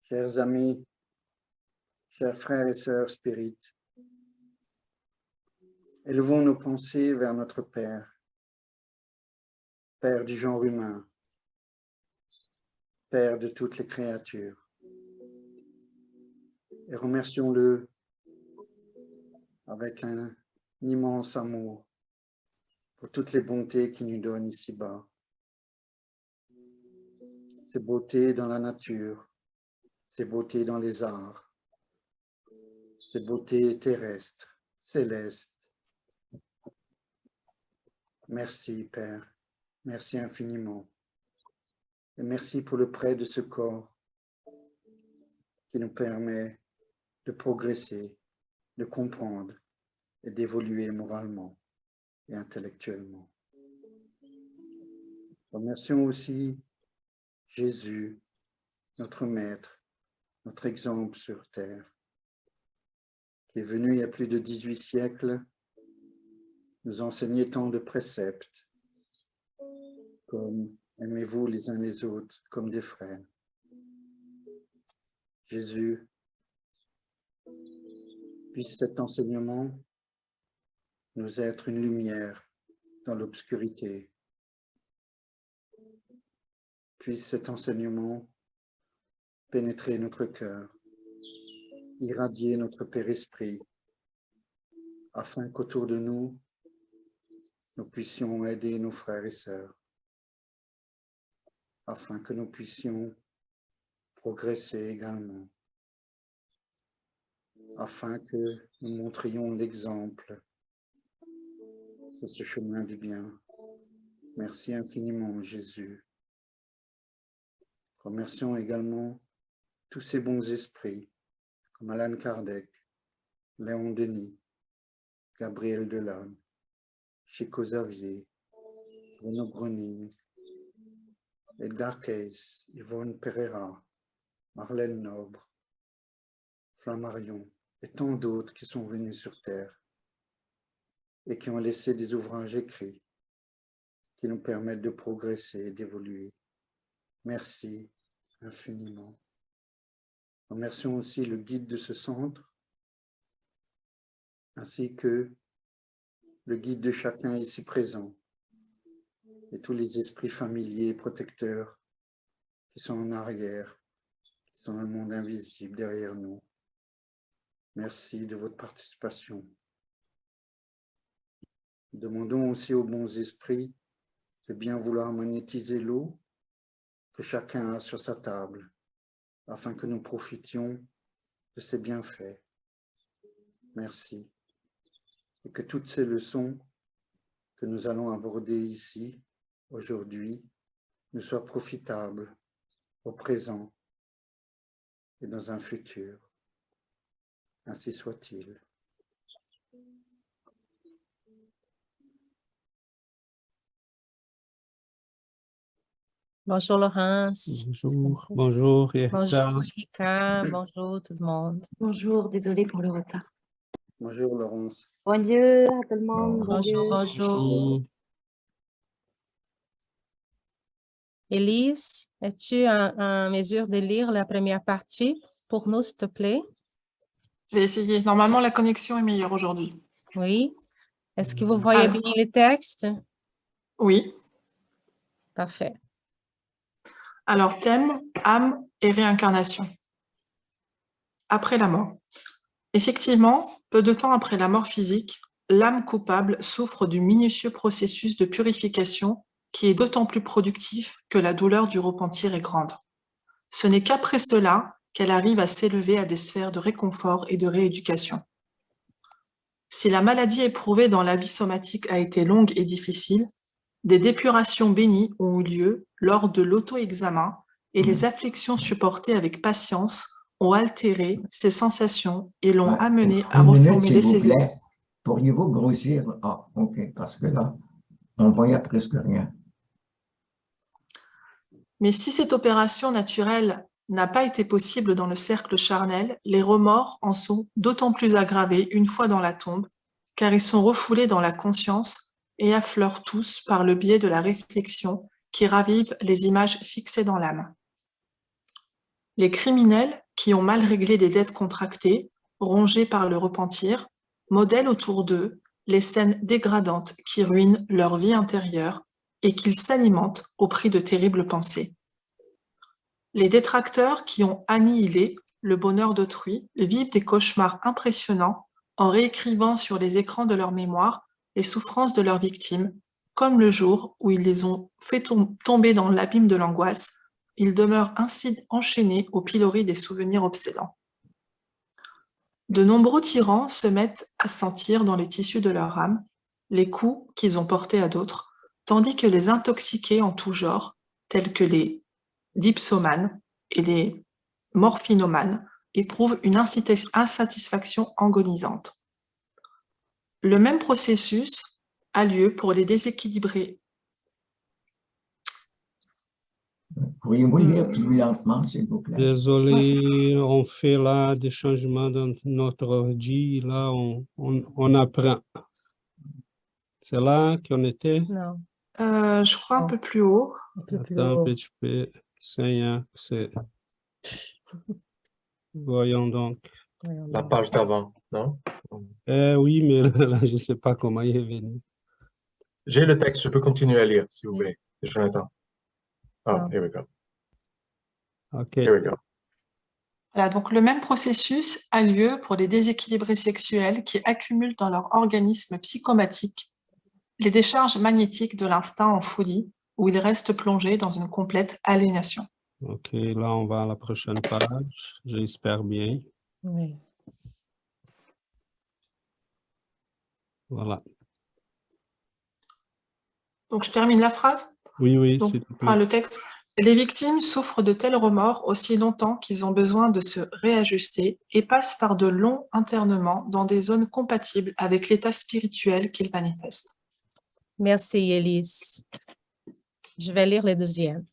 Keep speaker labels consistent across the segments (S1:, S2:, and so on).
S1: chers amis, chers frères et sœurs spirites, élevons nos pensées vers notre Père, Père du genre humain, Père de toutes les créatures, et remercions-le avec un immense amour pour toutes les bontés qu'il nous donne ici-bas. Ces beautés dans la nature, ces beautés dans les arts, ces beautés terrestres, célestes. Merci, Père, merci infiniment. Et merci pour le prêt de ce corps qui nous permet de progresser, de comprendre et d'évoluer moralement et intellectuellement. Remercions aussi Jésus, notre Maître, notre exemple sur terre, qui est venu il y a plus de 18 siècles nous enseigner tant de préceptes, comme aimez-vous les uns les autres comme des frères. Jésus, puisse cet enseignement nous être une lumière dans l'obscurité. Puisse cet enseignement pénétrer notre cœur, irradier notre Père-Esprit, afin qu'autour de nous, nous puissions aider nos frères et sœurs, afin que nous puissions progresser également, afin que nous montrions l'exemple de ce chemin du bien. Merci infiniment, Jésus. Remercions également tous ces bons esprits, comme Alan Kardec, Léon Denis, Gabriel Delanne, Chico Xavier, Renaud Groening, Edgar Cayce, Yvonne Pereira, Marlène Nobre, Flammarion et tant d'autres qui sont venus sur Terre et qui ont laissé des ouvrages écrits qui nous permettent de progresser et d'évoluer. Merci infiniment. Remercions aussi le guide de ce centre, ainsi que le guide de chacun ici présent, et tous les esprits familiers et protecteurs qui sont en arrière, qui sont dans le monde invisible derrière nous. Merci de votre participation. Nous demandons aussi aux bons esprits de bien vouloir magnétiser l'eau que chacun a sur sa table, afin que nous profitions de ses bienfaits. Merci. Et que toutes ces leçons que nous allons aborder ici, aujourd'hui, nous soient profitables au présent et dans un futur. Ainsi soit-il.
S2: Bonjour Laurence.
S3: Bonjour, bonjour Erika.
S2: Bonjour Erika, bonjour tout le monde.
S4: Bonjour, désolée pour le retard.
S1: Bonjour Laurence.
S4: Bonjour à tout le monde.
S2: Bonjour, bonjour. Élise, es-tu en mesure de lire la première partie pour nous, s'il te plaît?
S5: Je vais essayer. Normalement, la connexion est meilleure aujourd'hui.
S2: Oui. Est-ce que vous voyez bien les textes?
S5: Oui.
S2: Parfait.
S5: Alors, thème, âme et réincarnation. Après la mort. Effectivement, peu de temps après la mort physique, l'âme coupable souffre du minutieux processus de purification qui est d'autant plus productif que la douleur du repentir est grande. Ce n'est qu'après cela qu'elle arrive à s'élever à des sphères de réconfort et de rééducation. Si la maladie éprouvée dans la vie somatique a été longue et difficile, des dépurations bénies ont eu lieu lors de l'auto-examen et les afflictions supportées avec patience ont altéré ses sensations et l'ont amené à reformuler ses idées.
S6: Pourriez-vous grossir? Ah, ok, parce que là, on voyait presque rien.
S5: Mais si cette opération naturelle n'a pas été possible dans le cercle charnel, les remords en sont d'autant plus aggravés une fois dans la tombe, car ils sont refoulés dans la conscience et affleurent tous par le biais de la réflexion qui ravive les images fixées dans l'âme. Les criminels qui ont mal réglé des dettes contractées, rongés par le repentir, modèlent autour d'eux les scènes dégradantes qui ruinent leur vie intérieure et qu'ils s'alimentent au prix de terribles pensées. Les détracteurs qui ont annihilé le bonheur d'autrui vivent des cauchemars impressionnants en réécrivant sur les écrans de leur mémoire les souffrances de leurs victimes, comme le jour où ils les ont fait tomber dans l'abîme de l'angoisse. Ils demeurent ainsi enchaînés au pilori des souvenirs obsédants. De nombreux tyrans se mettent à sentir dans les tissus de leur âme les coups qu'ils ont portés à d'autres, tandis que les intoxiqués en tout genre, tels que les dipsomanes et les morphinomanes, éprouvent une insatisfaction agonisante. Le même processus a lieu pour les déséquilibrés.
S6: Pourriez-vous lire plus lentement, s'il vous plaît?
S3: Désolé, on fait là des changements dans notre ordi. Là, on apprend. C'est là qu'on était?
S2: Non,
S5: Je crois un peu plus haut.
S2: un peu plus
S3: Attends un
S2: haut.
S3: petit peu. Seigneur, c'est... Voyons donc.
S2: Voyons
S7: La
S2: donc.
S7: page d'avant, non?
S3: Oui, mais là, je ne sais pas comment il est venu.
S7: J'ai le texte, je peux continuer à lire, si vous voulez, Jonathan.
S2: Ah.
S7: Here we go.
S3: OK.
S7: Here we go.
S5: Voilà, donc le même processus a lieu pour les déséquilibrés sexuels qui accumulent dans leur organisme psychomatique les décharges magnétiques de l'instinct en folie, où ils restent plongés dans une complète aliénation.
S3: OK, là, on va à la prochaine page. J'espère bien.
S2: Oui.
S3: Voilà.
S5: Donc je termine la phrase.
S3: Oui, oui,
S5: Donc,
S3: s'il te
S5: enfin,
S3: plaît.
S5: le texte. Les victimes souffrent de tels remords aussi longtemps qu'ils ont besoin de se réajuster et passent par de longs internements dans des zones compatibles avec l'état spirituel qu'ils manifestent.
S2: Merci, Élise. Je vais lire le deuxième.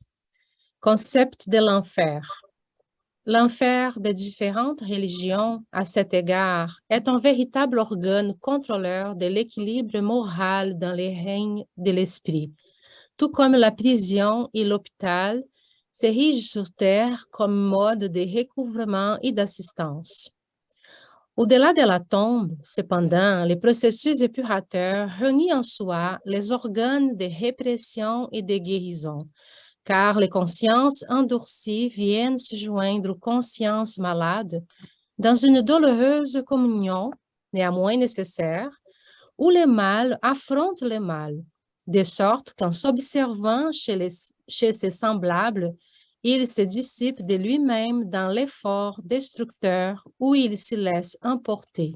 S2: Concept de l'enfer. L'enfer des différentes religions, à cet égard, est un véritable organe contrôleur de l'équilibre moral dans les règnes de l'esprit, tout comme la prison et l'hôpital s'érigent sur terre comme mode de recouvrement et d'assistance. Au-delà de la tombe, cependant, le processus épurateur réunit en soi les organes de répression et de guérison, car les consciences endurcies viennent se joindre aux consciences malades dans une douloureuse communion, néanmoins nécessaire, où le mal affronte le mal, de sorte qu'en s'observant chez ses semblables, il se dissipe de lui-même dans l'effort destructeur où il se laisse emporter.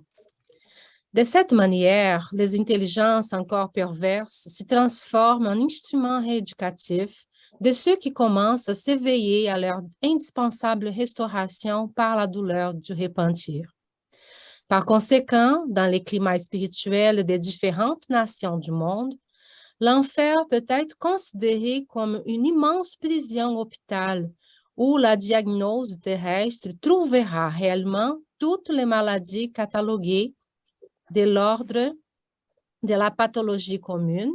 S2: De cette manière, les intelligences encore perverses se transforment en instruments rééducatifs de ceux qui commencent à s'éveiller à leur indispensable restauration par la douleur du repentir. Par conséquent, dans les climats spirituels des différentes nations du monde, l'enfer peut être considéré comme une immense prison hôpital où la diagnose terrestre trouvera réellement toutes les maladies cataloguées de l'ordre de la pathologie commune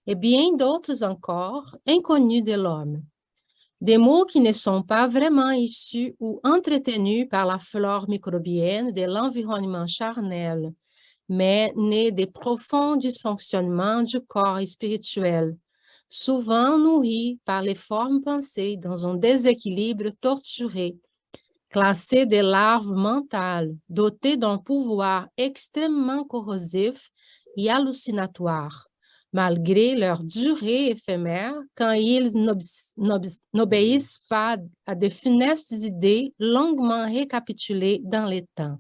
S2: et bien d'autres encore inconnus de l'homme. Des maux qui ne sont pas vraiment issus ou entretenus par la flore microbienne de l'environnement charnel, mais nés des profonds dysfonctionnements du corps spirituel, souvent nourris par les formes pensées dans un déséquilibre torturé, classés de larves mentales dotées d'un pouvoir extrêmement corrosif et hallucinatoire, malgré leur durée éphémère quand ils n'obéissent pas à de funestes idées longuement récapitulées dans les temps.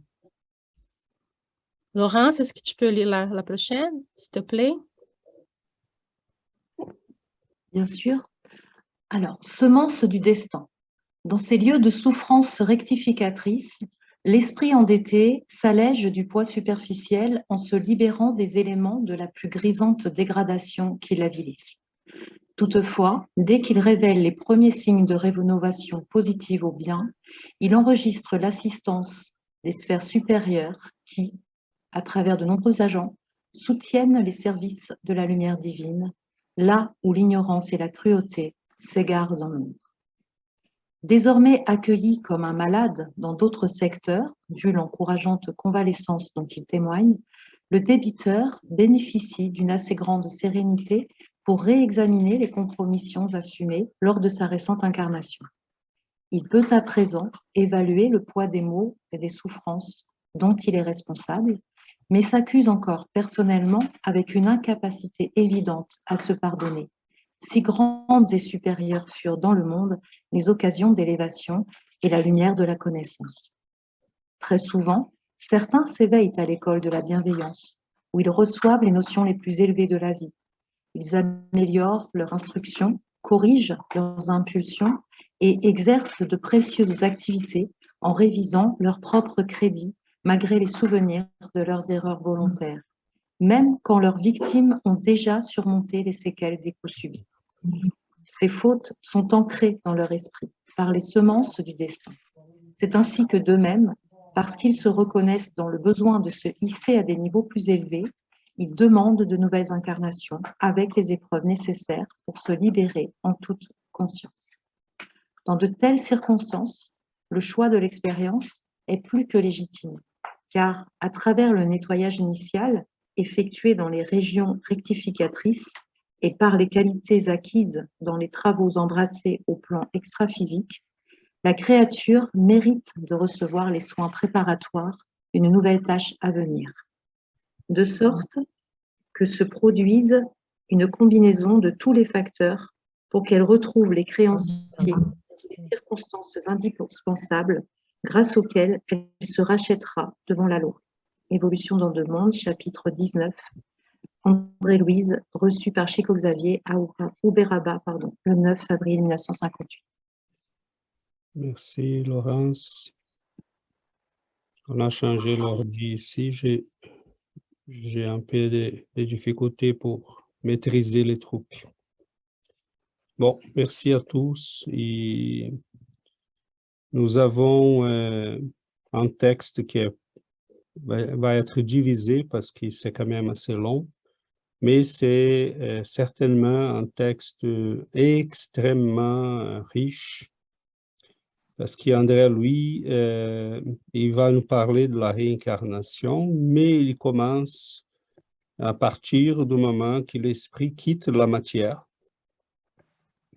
S2: Laurence, est-ce que tu peux lire la prochaine, s'il te plaît?
S4: Bien sûr. Alors, semence du destin. Dans ces lieux de souffrance rectificatrice, l'esprit endetté s'allège du poids superficiel en se libérant des éléments de la plus grisante dégradation qui l'avilifie. Toutefois, dès qu'il révèle les premiers signes de rénovation positive au bien, il enregistre l'assistance des sphères supérieures qui, à travers de nombreux agents, soutiennent les services de la lumière divine, là où l'ignorance et la cruauté s'égarent dans l'ombre. Désormais accueilli comme un malade dans d'autres secteurs, vu l'encourageante convalescence dont il témoigne, le débiteur bénéficie d'une assez grande sérénité pour réexaminer les compromissions assumées lors de sa récente incarnation. Il peut à présent évaluer le poids des maux et des souffrances dont il est responsable, mais s'accuse encore personnellement avec une incapacité évidente à se pardonner. Si grandes et supérieures furent dans le monde les occasions d'élévation et la lumière de la connaissance. Très souvent, certains s'éveillent à l'école de la bienveillance, où ils reçoivent les notions les plus élevées de la vie. Ils améliorent leur instruction, corrigent leurs impulsions et exercent de précieuses activités en révisant leur propre crédit malgré les souvenirs de leurs erreurs volontaires, même quand leurs victimes ont déjà surmonté les séquelles des coups subis. Ces fautes sont ancrées dans leur esprit par les semences du destin. C'est ainsi que d'eux-mêmes, parce qu'ils se reconnaissent dans le besoin de se hisser à des niveaux plus élevés, ils demandent de nouvelles incarnations avec les épreuves nécessaires pour se libérer en toute conscience. Dans de telles circonstances, le choix de l'expérience est plus que légitime, car à travers le nettoyage initial effectué dans les régions rectificatrices et par les qualités acquises dans les travaux embrassés au plan extra-physique, la créature mérite de recevoir les soins préparatoires d'une nouvelle tâche à venir, de sorte que se produise une combinaison de tous les facteurs pour qu'elle retrouve les créanciers et les circonstances indispensables grâce auxquelles elle se rachètera devant la loi. Évolution dans le monde, chapitre 19. André-Louise, reçu par Chico Xavier à Uberaba, le 9 avril 1958.
S3: Merci, Laurence. On a changé l'ordi ici. J'ai un peu de difficultés pour maîtriser les trucs. Bon, merci à tous. Et nous avons un texte qui va être divisé parce que c'est quand même assez long, mais c'est certainement un texte extrêmement riche parce qu'André, lui, il va nous parler de la réincarnation, mais il commence à partir du moment que l'esprit quitte la matière.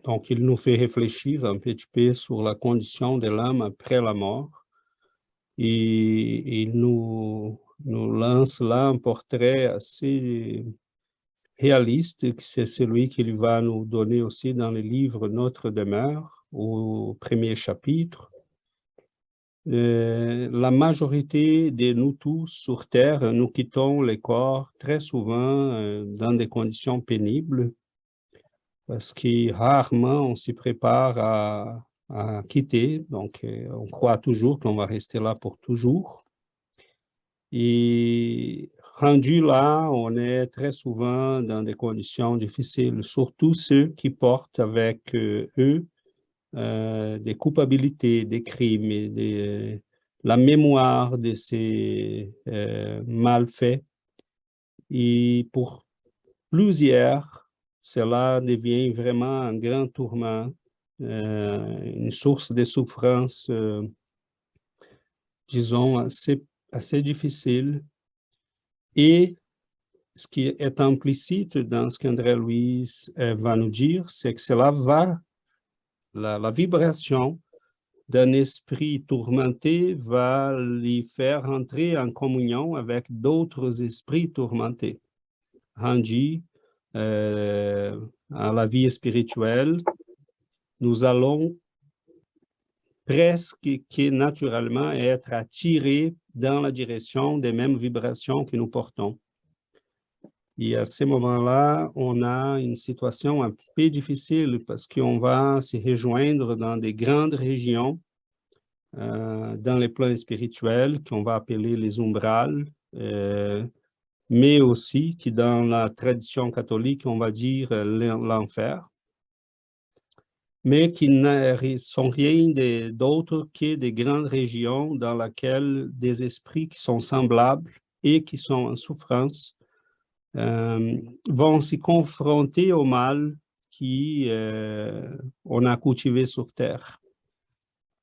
S3: Donc, il nous fait réfléchir un petit peu sur la condition de l'âme après la mort. Et il nous lance là un portrait assez réaliste, que c'est celui qu'il va nous donner aussi dans le livre Notre demeure, au premier chapitre. La majorité de nous tous sur Terre, nous quittons les corps très souvent dans des conditions pénibles, parce que rarement on s'y prépare à quitter, donc on croit toujours qu'on va rester là pour toujours. Et rendu là, on est très souvent dans des conditions difficiles, surtout ceux qui portent avec eux des culpabilités, des crimes, et la mémoire de ces malfaits. Et pour plusieurs, cela devient vraiment un grand tourment, une source de souffrance, disons, assez difficile. Et ce qui est implicite dans ce qu'André-Louise va nous dire, c'est que cela va, la vibration d'un esprit tourmenté va lui faire entrer en communion avec d'autres esprits tourmentés, rendus à la vie spirituelle. Nous allons presque que naturellement être attirés dans la direction des mêmes vibrations que nous portons. Et à ce moment-là, on a une situation un peu difficile parce qu'on va se rejoindre dans des grandes régions, dans les plans spirituels, qu'on va appeler les umbrales, mais aussi qui dans la tradition catholique, on va dire l'enfer, mais qui ne sont rien d'autre que des grandes régions dans lesquelles des esprits qui sont semblables et qui sont en souffrance vont se confronter au mal qu'on a cultivé sur Terre.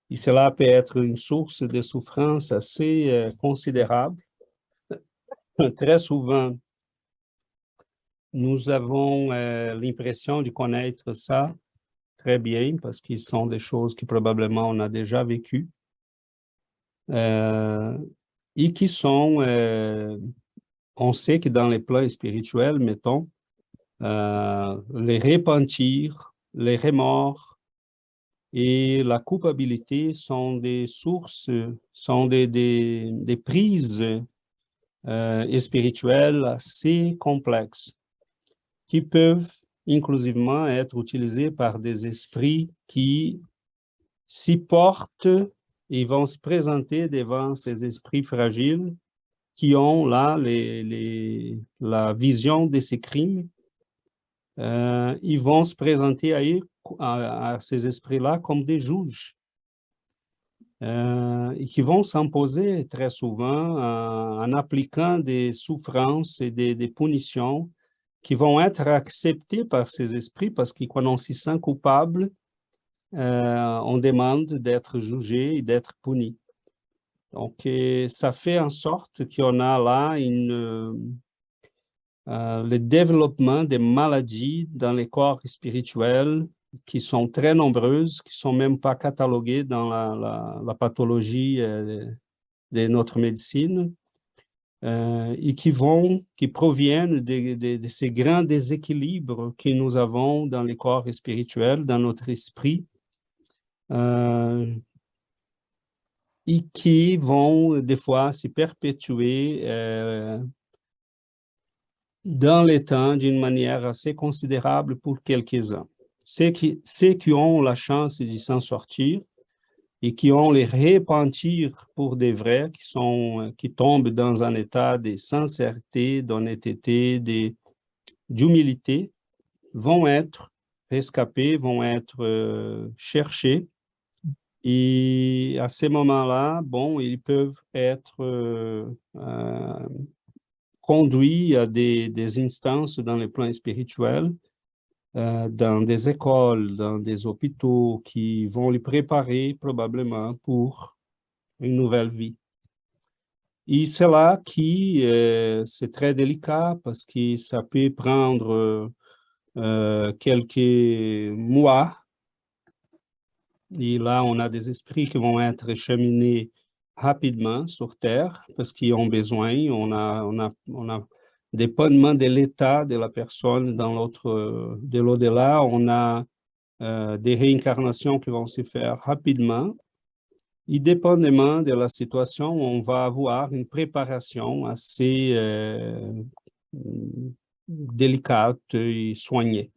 S3: Et cela peut être une source de souffrance assez considérable. Très souvent, nous avons l'impression de connaître ça très bien parce qu'ils sont des choses que probablement on a déjà vécues et qui sont, on sait que dans les plans spirituels, mettons, les repentirs, les remords et la culpabilité sont des sources, sont des prises spirituelles assez complexes qui peuvent inclusivement être utilisées par des esprits qui s'y portent et vont se présenter devant ces esprits fragiles qui ont là la vision de ces crimes. Ils vont se présenter à ces esprits-là comme des juges et qui vont s'imposer très souvent en appliquant des souffrances et des punitions qui vont être acceptées par ces esprits parce que quand on s'y sent coupable, on demande d'être jugé et d'être puni. Donc, ça fait en sorte qu'on a là le développement des maladies dans les corps spirituels qui sont très nombreuses, qui ne sont même pas cataloguées dans la pathologie de notre médecine et qui proviennent de ces grands déséquilibres que nous avons dans les corps spirituels, dans notre esprit, et qui vont des fois se perpétuer dans les temps d'une manière assez considérable pour quelques-uns. Ceux qui ont la chance de s'en sortir et qui ont les repentirs pour des vrais, qui tombent dans un état de sincérité, d'honnêteté, d'humilité, vont être rescapés, vont être cherchés. Et à ces moments-là, bon, ils peuvent être conduits à des instances dans les plans spirituels, dans des écoles, dans des hôpitaux qui vont les préparer probablement pour une nouvelle vie. Et c'est là qui c'est très délicat parce que ça peut prendre quelques mois. Et là, on a des esprits qui vont être cheminés rapidement sur Terre parce qu'ils ont besoin. On a dépendamment de l'état de la personne de l'au-delà, on a des réincarnations qui vont se faire rapidement. Et dépendamment de la situation, on va avoir une préparation assez délicate et soignée.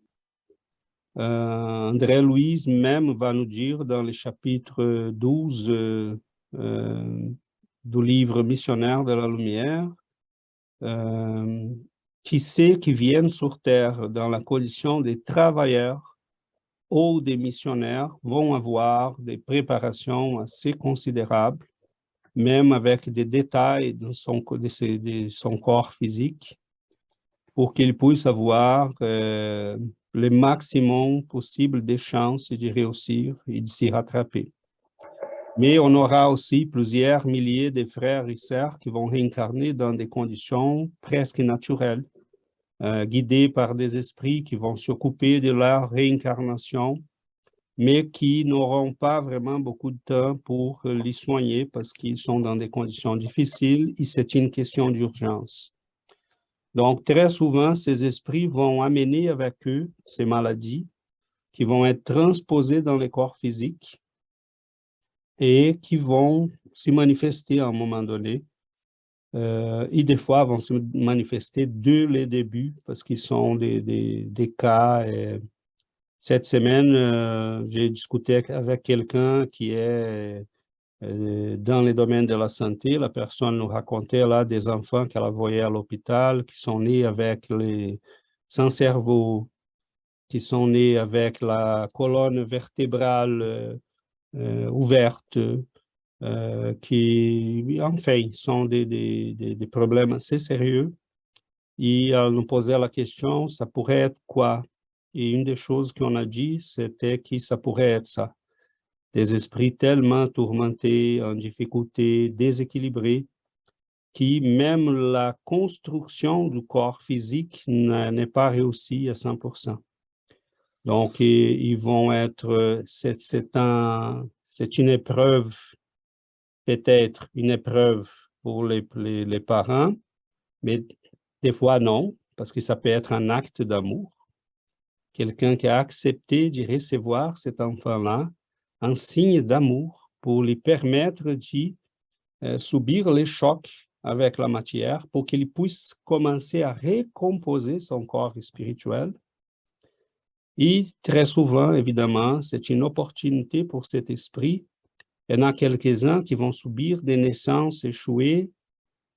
S3: André Louise même va nous dire dans le chapitre 12 du livre Missionnaire de la Lumière, qui sait qui viennent sur Terre dans la condition des travailleurs ou des missionnaires vont avoir des préparations assez considérables, même avec des détails de son corps physique, pour qu'il puisse avoir le maximum possible de chances de réussir et de s'y rattraper. Mais on aura aussi plusieurs milliers de frères et sœurs qui vont réincarner dans des conditions presque naturelles, guidés par des esprits qui vont s'occuper de leur réincarnation, mais qui n'auront pas vraiment beaucoup de temps pour les soigner parce qu'ils sont dans des conditions difficiles et c'est une question d'urgence. Donc, très souvent, ces esprits vont amener avec eux ces maladies qui vont être transposées dans les corps physiques et qui vont se manifester à un moment donné. Et des fois, vont se manifester dès le début parce qu'ils sont des cas. Cette semaine, j'ai discuté avec quelqu'un qui est dans le domaine de la santé. La personne nous racontait là des enfants qu'elle voyait à l'hôpital qui sont nés avec sans cerveau, qui sont nés avec la colonne vertébrale ouverte, qui, enfin, sont des problèmes assez sérieux. Et elle nous posait la question, ça pourrait être quoi? Et une des choses qu'on a dit, c'était que ça pourrait être ça. des esprits tellement tourmentés, en difficulté, déséquilibrés, qui même la construction du corps physique n'est pas réussie à 100%. Donc, ils vont être, c'est une épreuve, peut-être une épreuve pour les parents, mais des fois non, parce que ça peut être un acte d'amour. Quelqu'un qui a accepté de recevoir cet enfant-là, un signe d'amour pour lui permettre de subir les chocs avec la matière pour qu'il puisse commencer à recomposer son corps spirituel. Et très souvent, évidemment, c'est une opportunité pour cet esprit. Il y en a quelques-uns qui vont subir des naissances échouées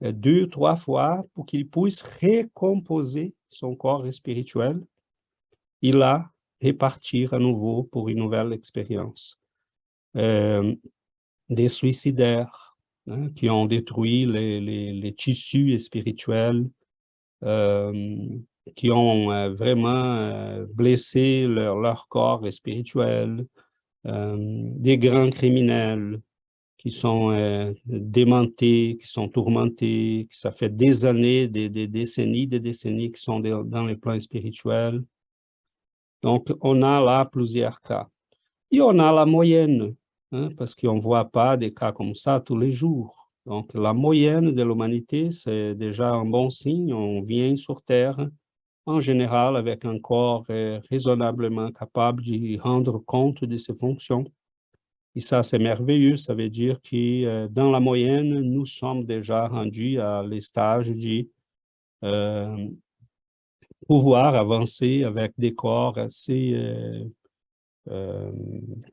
S3: 2, 3 fois pour qu'il puisse recomposer son corps spirituel et là, repartir à nouveau pour une nouvelle expérience. Des suicidaires qui ont détruit les tissus spirituels, qui ont vraiment blessé leur corps spirituel, des grands criminels qui sont démentés, qui sont tourmentés, qui ça fait des années, des décennies qui sont dans les plans spirituels. Donc, on a là plusieurs cas. Et on a la moyenne, parce qu'on ne voit pas des cas comme ça tous les jours. Donc, la moyenne de l'humanité, c'est déjà un bon signe. On vient sur Terre, en général, avec un corps raisonnablement capable de rendre compte de ses fonctions. Et ça, c'est merveilleux. Ça veut dire que dans la moyenne, nous sommes déjà rendus à les stages de pouvoir avancer avec des corps assez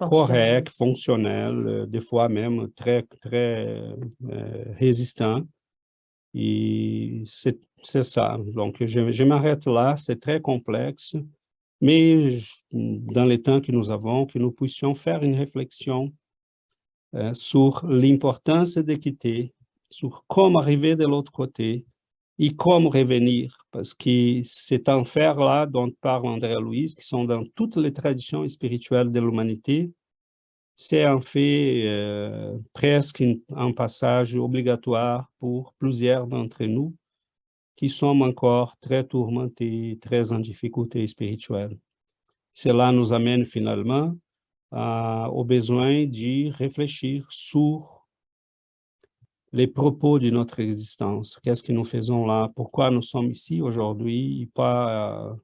S3: corrects, fonctionnels, des fois même très, très résistants. Et c'est ça. Donc, je m'arrête là. C'est très complexe. Mais dans les temps que nous avons, que nous puissions faire une réflexion sur l'importance d'équité, sur comment arriver de l'autre côté et comment revenir. Parce que cet enfer-là dont parle André-Louise, qui sont dans toutes les traditions spirituelles de l'humanité, c'est en fait presque un passage obligatoire pour plusieurs d'entre nous qui sommes encore très tourmentés, très en difficulté spirituelle. Cela nous amène finalement au besoin de réfléchir sur les propos de notre existence. Qu'est-ce que nous faisons là? Pourquoi nous sommes ici aujourd'hui et pas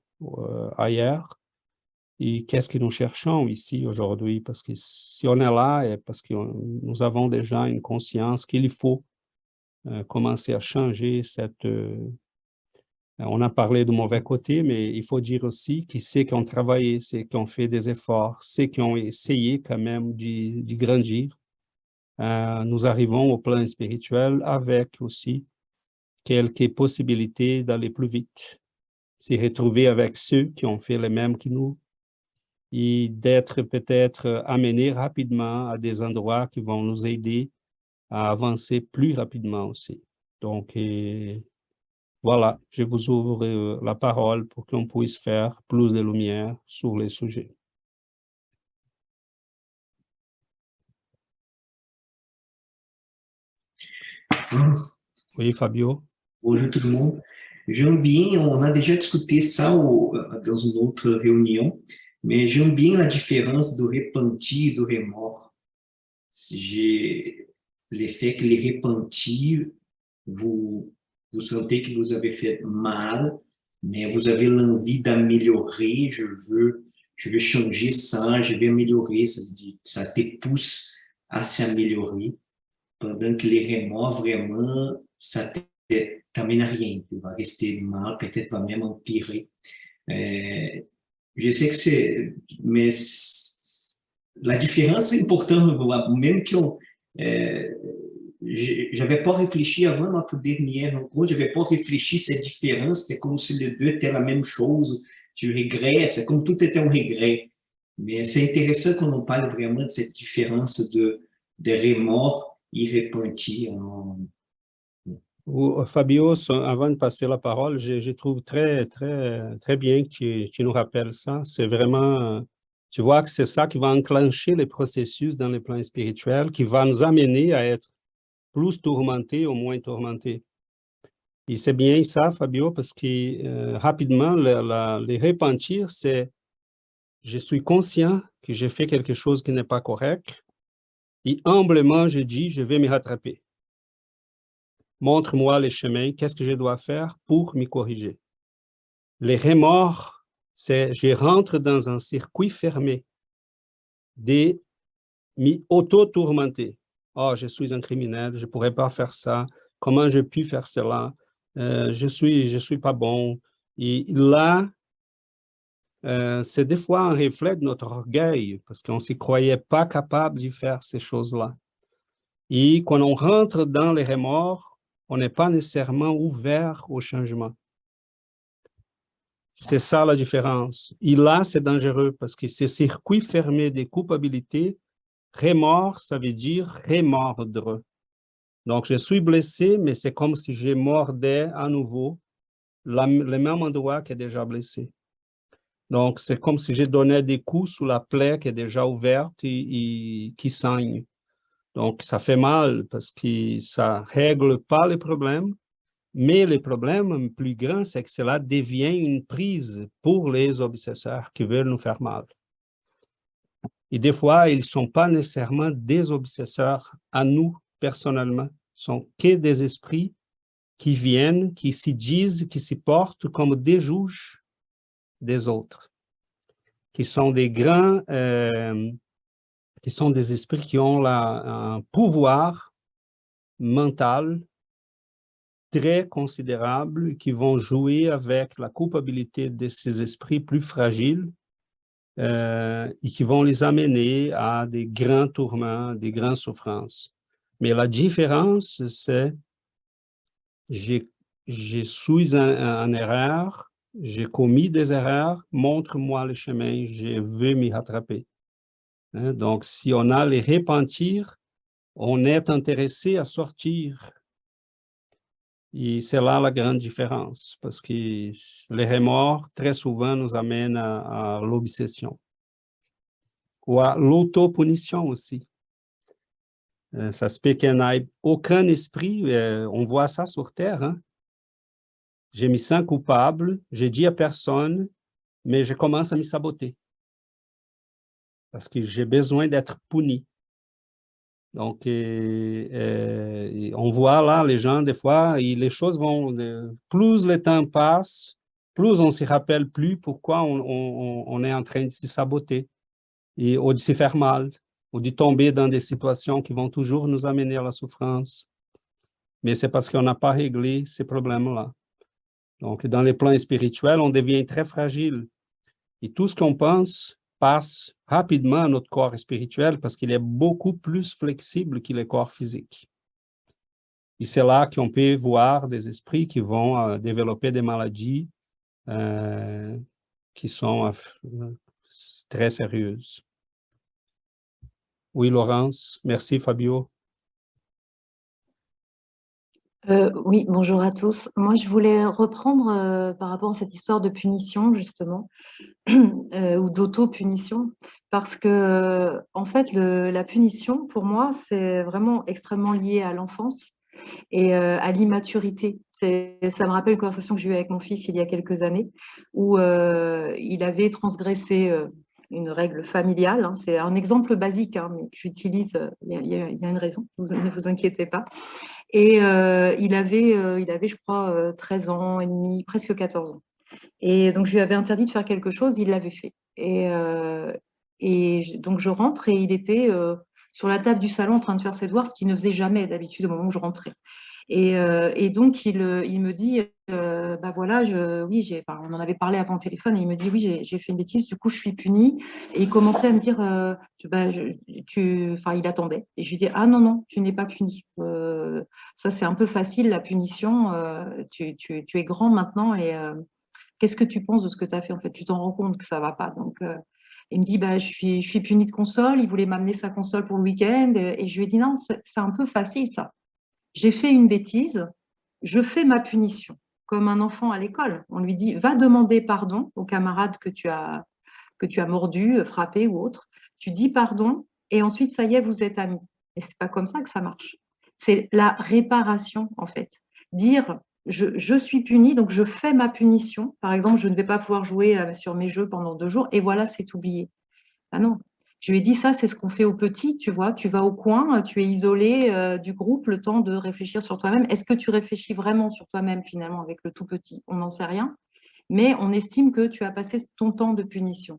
S3: ailleurs? Et qu'est-ce que nous cherchons ici aujourd'hui? Parce que si on est là, c'est parce que nous avons déjà une conscience qu'il faut commencer à changer cette... on a parlé du mauvais côté, mais il faut dire aussi que ceux qui ont travaillé, ceux qui ont fait des efforts, ceux qui ont essayé quand même de grandir, nous arrivons au plan spirituel avec aussi quelques possibilités d'aller plus vite, se retrouver avec ceux qui ont fait les mêmes que nous et d'être peut-être amenés rapidement à des endroits qui vont nous aider à avancer plus rapidement aussi. Donc, voilà, je vous ouvre la parole pour qu'on puisse faire plus de lumière sur les sujets. Oui, Fabio.
S8: Bonjour tout le monde. J'aime bien, on a déjà discuté ça dans une autre réunion, mais j'aime bien la différence du repenti et du remords. L'effet que les repentis, vous sentez que vous avez fait mal, mais vous avez l'envie d'améliorer, je veux changer ça, je vais améliorer, ça te pousse à s'améliorer, pendant que les remords, vraiment, ça t'amène à rien, tu vas rester mal, peut-être va même empirer. Je sais que mais la différence est importante, même que j'avais pas réfléchi avant notre dernière rencontre, j'avais pas réfléchi cette différence, c'est comme si les deux étaient la même chose, tu regrettes, c'est comme tout était un regret. Mais c'est intéressant qu'on en parle vraiment de cette différence de remords et repenti.
S3: Fabio, avant de passer la parole, je trouve très, très, très bien que tu nous rappelles ça. C'est vraiment Tu vois que c'est ça qui va enclencher les processus dans les plans spirituels, qui va nous amener à être plus tourmentés ou moins tourmentés. Et c'est bien ça, Fabio, parce que rapidement, les repentir, c'est je suis conscient que j'ai fait quelque chose qui n'est pas correct et humblement, je dis, je vais me rattraper. Montre-moi les chemins, qu'est-ce que je dois faire pour m'y corriger. Les remords, c'est je rentre dans un circuit fermé de m'auto-tourmenter. Oh, je suis un criminel, je ne pourrais pas faire ça. Comment j'ai pu faire cela? Je suis pas bon. Et là, c'est des fois un reflet de notre orgueil, parce qu'on ne se croyait pas capable de faire ces choses-là. Et quand on rentre dans les remords, on n'est pas nécessairement ouvert au changement. C'est ça la différence. Et là, c'est dangereux, parce que ces circuits fermés de culpabilité, remords, ça veut dire remordre. Donc, je suis blessé, mais c'est comme si je mordais à nouveau le même endroit qui est déjà blessé. Donc, c'est comme si je donnais des coups sous la plaie qui est déjà ouverte et qui saigne. Donc, ça fait mal parce que ça ne règle pas les problèmes, mais le problème plus grand, c'est que cela devient une prise pour les obsesseurs qui veulent nous faire mal. Et des fois, ils ne sont pas nécessairement des obsesseurs à nous, personnellement. Ce sont que des esprits qui viennent, qui se disent, qui se portent comme des juges des autres, qui sont des grands, qui sont des esprits qui ont un pouvoir mental très considérable, qui vont jouer avec la culpabilité de ces esprits plus fragiles et qui vont les amener à des grands tourments, des grandes souffrances. Mais la différence, c'est je suis en erreur, j'ai commis des erreurs, montre-moi le chemin, je veux m'y rattraper. Hein? Donc, si on a les repentir, on est intéressé à sortir. Et c'est là la grande différence, parce que les remords, très souvent, nous amènent à l'obsession ou à l'autopunition aussi. Ça se peut qu'il n'y ait aucun esprit, on voit ça sur Terre, hein? Je me sens coupable, je dis à personne, mais je commence à me saboter parce que j'ai besoin d'être puni. Donc, on voit là les gens, des fois, et les choses vont, plus le temps passe, plus on ne se rappelle plus pourquoi on est en train de se saboter, ou de se faire mal, ou de tomber dans des situations qui vont toujours nous amener à la souffrance. Mais c'est parce qu'on n'a pas réglé ces problèmes-là. Donc, dans les plans spirituels, on devient très fragile. Et tout ce qu'on pense passe rapidement à notre corps spirituel parce qu'il est beaucoup plus flexible que le corps physique. Et c'est là qu'on peut voir des esprits qui vont développer des maladies qui sont très sérieuses. Oui, Laurence. Merci, Fabio.
S4: Oui, bonjour à tous. Moi, je voulais reprendre par rapport à cette histoire de punition, justement, ou d'auto-punition, parce que, en fait, la punition, pour moi, c'est vraiment extrêmement lié à l'enfance et à l'immaturité. Ça me rappelle une conversation que j'ai eue avec mon fils il y a quelques années, où il avait transgressé une règle familiale. Hein. C'est un exemple basique, hein, mais que j'utilise, il y a une raison, ne vous inquiétez pas. Et il avait, je crois, 13 ans et demi, presque 14 ans. Et donc, je lui avais interdit de faire quelque chose, il l'avait fait. Et donc, je rentre et il était sur la table du salon en train de faire ses devoirs, ce qu'il ne faisait jamais d'habitude au moment où je rentrais. Et donc, il me dit, bah voilà, on en avait parlé avant au téléphone, et il me dit, oui, j'ai fait une bêtise, du coup, je suis punie. Et il commençait à me dire, il attendait. Et je lui dis, ah non, tu n'es pas puni. Ça, c'est un peu facile, la punition. Tu es grand maintenant, et qu'est-ce que tu penses de ce que tu as fait? En fait, tu t'en rends compte que ça ne va pas. Donc, il me dit, bah, je suis puni de console. Il voulait m'amener sa console pour le week-end. Et je lui ai dit, non, c'est un peu facile, ça. J'ai fait une bêtise, je fais ma punition. Comme un enfant à l'école, on lui dit, va demander pardon aux camarades que tu as que tu as mordu, frappé ou autre. Tu dis pardon et ensuite, ça y est, vous êtes amis. Et ce n'est pas comme ça que ça marche. C'est la réparation, en fait. Dire, je suis puni, donc je fais ma punition. Par exemple, je ne vais pas pouvoir jouer sur mes jeux pendant 2 jours et voilà, c'est oublié. Ah non. Je lui ai dit, ça, c'est ce qu'on fait aux petits, tu vois. Tu vas au coin, tu es isolé du groupe, le temps de réfléchir sur toi-même. Est-ce que tu réfléchis vraiment sur toi-même, finalement, avec le tout petit? On n'en sait rien. Mais on estime que tu as passé ton temps de punition.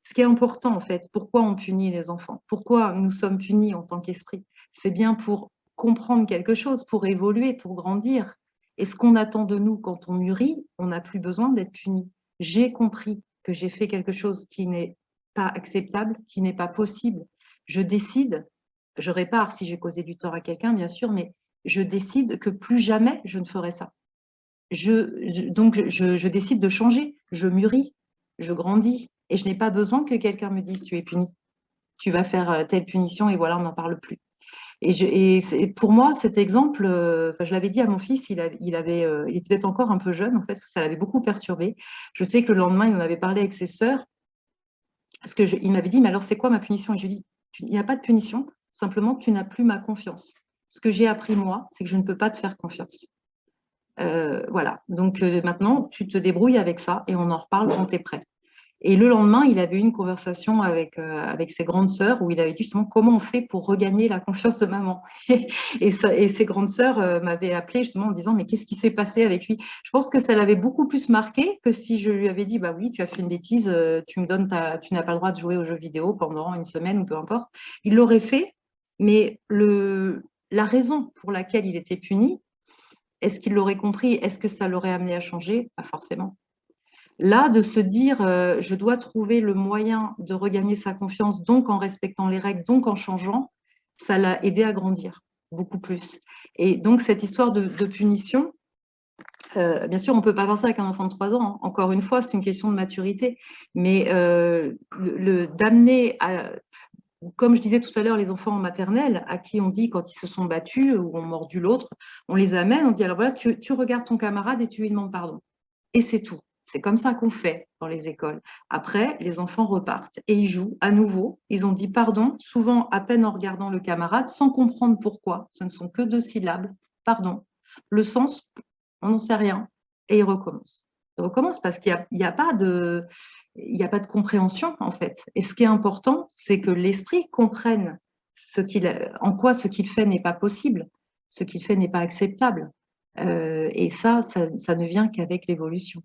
S4: Ce qui est important, en fait, pourquoi on punit les enfants? Pourquoi nous sommes punis en tant qu'esprit? C'est bien pour comprendre quelque chose, pour évoluer, pour grandir. Et ce qu'on attend de nous quand on mûrit, on n'a plus besoin d'être puni. J'ai compris que j'ai fait quelque chose qui n'est pas acceptable, qui n'est pas possible. Je décide, je répare si j'ai causé du tort à quelqu'un, bien sûr, mais je décide que plus jamais je ne ferai ça. Donc, je décide de changer, je mûris, je grandis et je n'ai pas besoin que quelqu'un me dise « tu es puni, tu vas faire telle punition et voilà, on n'en parle plus ». Et pour moi, cet exemple, je l'avais dit à mon fils, il était encore un peu jeune, en fait, parce que ça l'avait beaucoup perturbé. Je sais que le lendemain, il en avait parlé avec ses sœurs, parce qu'il m'avait dit « mais alors, c'est quoi ma punition ?» Et je lui ai dit « il n'y a pas de punition, simplement tu n'as plus ma confiance. Ce que j'ai appris, moi, c'est que je ne peux pas te faire confiance. » Voilà, donc maintenant, tu te débrouilles avec ça et on en reparle quand tu es prêt. Et le lendemain, il avait eu une conversation avec ses grandes sœurs où il avait dit justement comment on fait pour regagner la confiance de maman. Et ses grandes sœurs m'avaient appelé justement en disant mais qu'est-ce qui s'est passé avec lui? Je pense que ça l'avait beaucoup plus marqué que si je lui avais dit bah oui, tu as fait une bêtise, tu n'as pas le droit de jouer aux jeux vidéo pendant une semaine ou peu importe. Il l'aurait fait, mais la raison pour laquelle il était puni, est-ce qu'il l'aurait compris? Est-ce que ça l'aurait amené à changer? Pas forcément. Là, de se dire, je dois trouver le moyen de regagner sa confiance, donc en respectant les règles, donc en changeant, ça l'a aidé à grandir beaucoup plus. Et donc, cette histoire de punition, bien sûr, on ne peut pas faire ça avec un enfant de 3 ans. Hein. Encore une fois, c'est une question de maturité. Mais d'amener à... Comme je disais tout à l'heure, les enfants en maternelle, à qui on dit quand ils se sont battus ou ont mordu l'autre, on les amène, on dit alors voilà, tu regardes ton camarade et tu lui demandes pardon. Et c'est tout. C'est comme ça qu'on fait dans les écoles. Après, les enfants repartent et ils jouent à nouveau. Ils ont dit pardon, souvent à peine en regardant le camarade, sans comprendre pourquoi. Ce ne sont que 2 syllabes. Pardon. Le sens, on n'en sait rien. Et ils recommencent. Ils recommencent parce qu'il n'y a pas de compréhension, en fait. Et ce qui est important, c'est que l'esprit comprenne en quoi ce qu'il fait n'est pas possible, ce qu'il fait n'est pas acceptable. Et ça ne vient qu'avec l'évolution.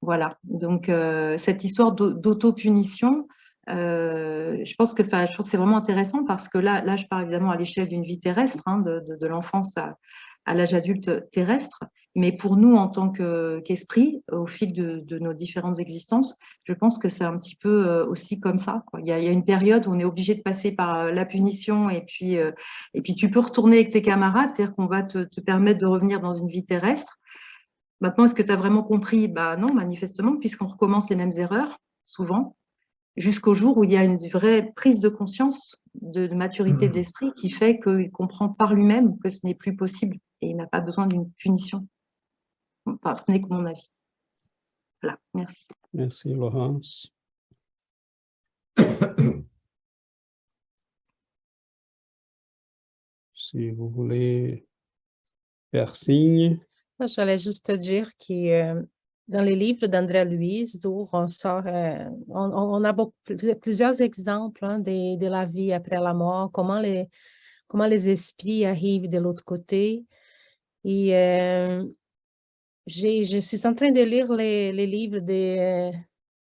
S4: Voilà, donc cette histoire d'auto-punition, je pense que c'est vraiment intéressant parce que là, je parle évidemment à l'échelle d'une vie terrestre, hein, de l'enfance à l'âge adulte terrestre, mais pour nous, en tant qu'esprit, au fil de nos différentes existences, je pense que c'est un petit peu aussi comme ça, quoi. Il y a une période où on est obligé de passer par la punition et puis tu peux retourner avec tes camarades, c'est-à-dire qu'on va te permettre de revenir dans une vie terrestre. Maintenant, est-ce que tu as vraiment compris? Bah non, manifestement, puisqu'on recommence les mêmes erreurs, souvent, jusqu'au jour où il y a une vraie prise de conscience de maturité de l'esprit qui fait qu'il comprend par lui-même que ce n'est plus possible et il n'a pas besoin d'une punition. Enfin, ce n'est que mon avis. Voilà, merci.
S3: Merci, Laurence. Si vous voulez faire signe.
S2: J'allais juste te dire que dans les livres d'André Louise, d'où on sort, on a plusieurs exemples hein, de la vie après la mort, comment les esprits arrivent de l'autre côté. Et je suis en train de lire les livres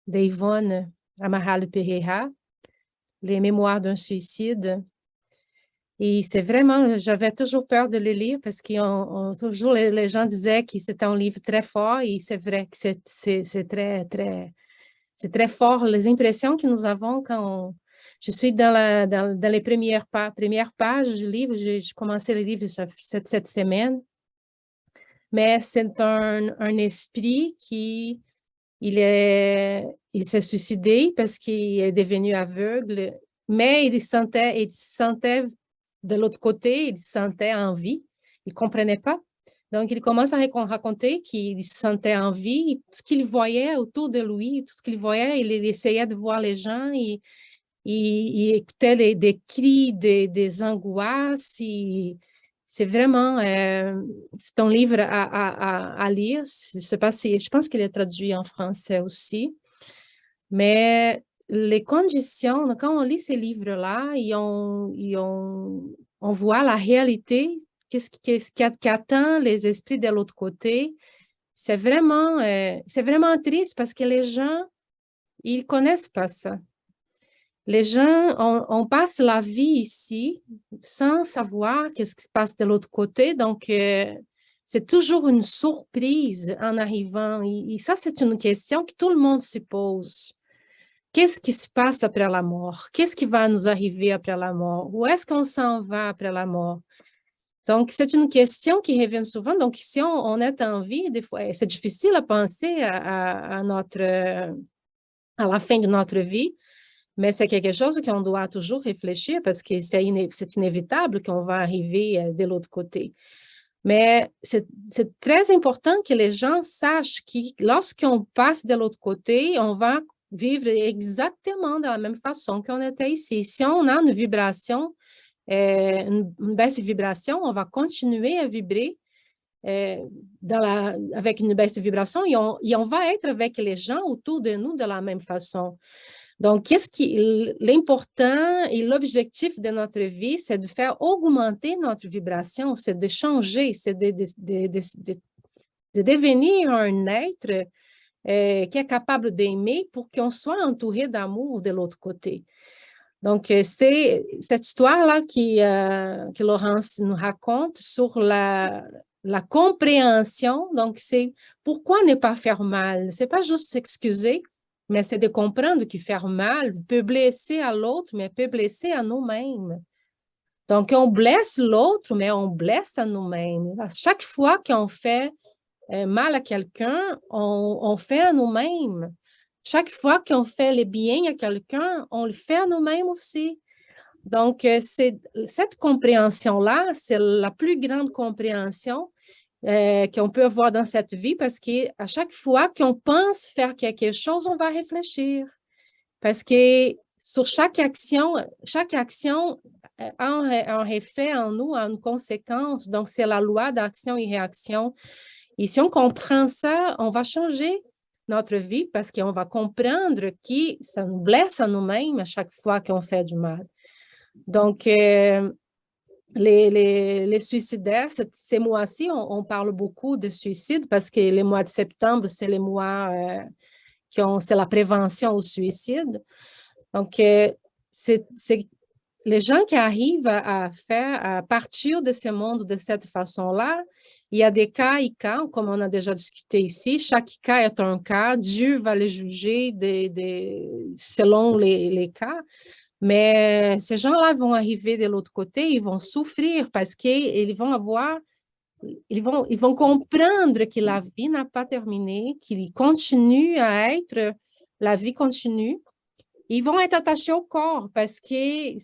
S2: d'Yvonne Amaral Pereira, Les Mémoires d'un suicide. Et c'est vraiment, j'avais toujours peur de le lire parce que toujours les gens disaient que c'était un livre très fort et c'est vrai que c'est très fort les impressions que nous avons quand je suis dans les premières pages du livre, j'ai commencé le livre cette semaine, mais c'est un esprit qui il s'est suicidé parce qu'il est devenu aveugle, mais il sentait de l'autre côté, il sentait en vie, il ne comprenait pas, Donc, il commence à raconter qu'il se sentait en vie, tout ce qu'il voyait autour de lui, tout ce qu'il voyait, il essayait de voir les gens, il écoutait des cris, des angoisses. C'est vraiment, c'est un livre à lire. Je sais pas si, je pense qu'il est traduit en français aussi. Mais les conditions, quand on lit ces livres-là, on voit la réalité, qu'est-ce qui attend les esprits de l'autre côté. C'est vraiment triste parce que les gens, ils connaissent pas ça. Les gens, on passe la vie ici sans savoir qu'est-ce qui se passe de l'autre côté. Donc, c'est toujours une surprise en arrivant. Et ça, c'est une question que tout le monde se pose. Qu'est-ce qui se passe après la mort? Qu'est-ce qui va nous arriver après la mort? Où est-ce qu'on s'en va après la mort? Donc, c'est une question qui revient souvent. Donc, si on est en vie, des fois, c'est difficile à penser à la fin de notre vie, mais c'est quelque chose qu'on doit toujours réfléchir parce que c'est inévitable qu'on va arriver de l'autre côté. Mais c'est très important que les gens sachent que lorsqu'on passe de l'autre côté, on va vivre exactement de la même façon qu'on était ici. Si on a une vibration, une baisse de vibration, on va continuer à vibrer avec une baisse de vibration et on va être avec les gens autour de nous de la même façon. Donc, l'important et l'objectif de notre vie, c'est de faire augmenter notre vibration, c'est de changer, c'est de devenir un être qui est capable d'aimer pour qu'on soit entouré d'amour de l'autre côté. Donc, c'est cette histoire-là que Laurence nous raconte sur la compréhension. Donc, c'est pourquoi ne pas faire mal? Ce n'est pas juste s'excuser, mais c'est de comprendre que faire mal peut blesser à l'autre, mais peut blesser à nous-mêmes. Donc, on blesse l'autre, mais on blesse à nous-mêmes. À chaque fois qu'on fait mal à quelqu'un, on fait à nous-mêmes. Chaque fois qu'on fait le bien à quelqu'un, on le fait à nous-mêmes aussi. Donc, cette compréhension-là, c'est la plus grande compréhension qu'on peut avoir dans cette vie parce qu'à chaque fois qu'on pense faire quelque chose, on va réfléchir. Parce que sur chaque action a un effet en nous, a une conséquence. Donc, c'est la loi d'action et réaction. Et si on comprend ça, on va changer notre vie parce qu'on va comprendre que ça nous blesse à nous-mêmes à chaque fois qu'on fait du mal. Donc, les suicidaires, ces mois-ci, on parle beaucoup de suicide parce que les mois de septembre, c'est les mois c'est la prévention au suicide. Donc, c'est les gens qui arrivent à partir de ce monde de cette façon-là, il y a des cas et cas, comme on a déjà discuté ici. Chaque cas est un cas. Dieu va les juger selon les cas. Mais ces gens-là vont arriver de l'autre côté, ils vont souffrir parce qu'ils vont ils vont comprendre que la vie n'a pas terminé, qu'il continue à être, la vie continue. Ils vont être attachés au corps parce que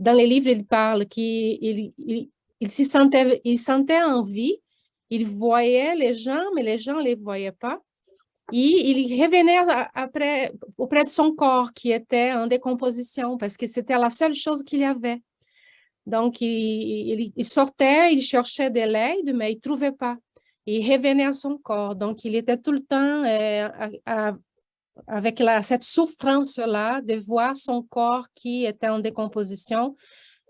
S2: dans les livres, il parle qu'il il sentait en vie, il voyait les gens, mais les gens ne les voyaient pas. Et il revenait auprès de son corps qui était en décomposition parce que c'était la seule chose qu'il y avait. Donc, il sortait, il cherchait de l'aide, mais il ne trouvait pas. Il revenait à son corps. Donc, il était tout le temps avec cette souffrance-là de voir son corps qui était en décomposition.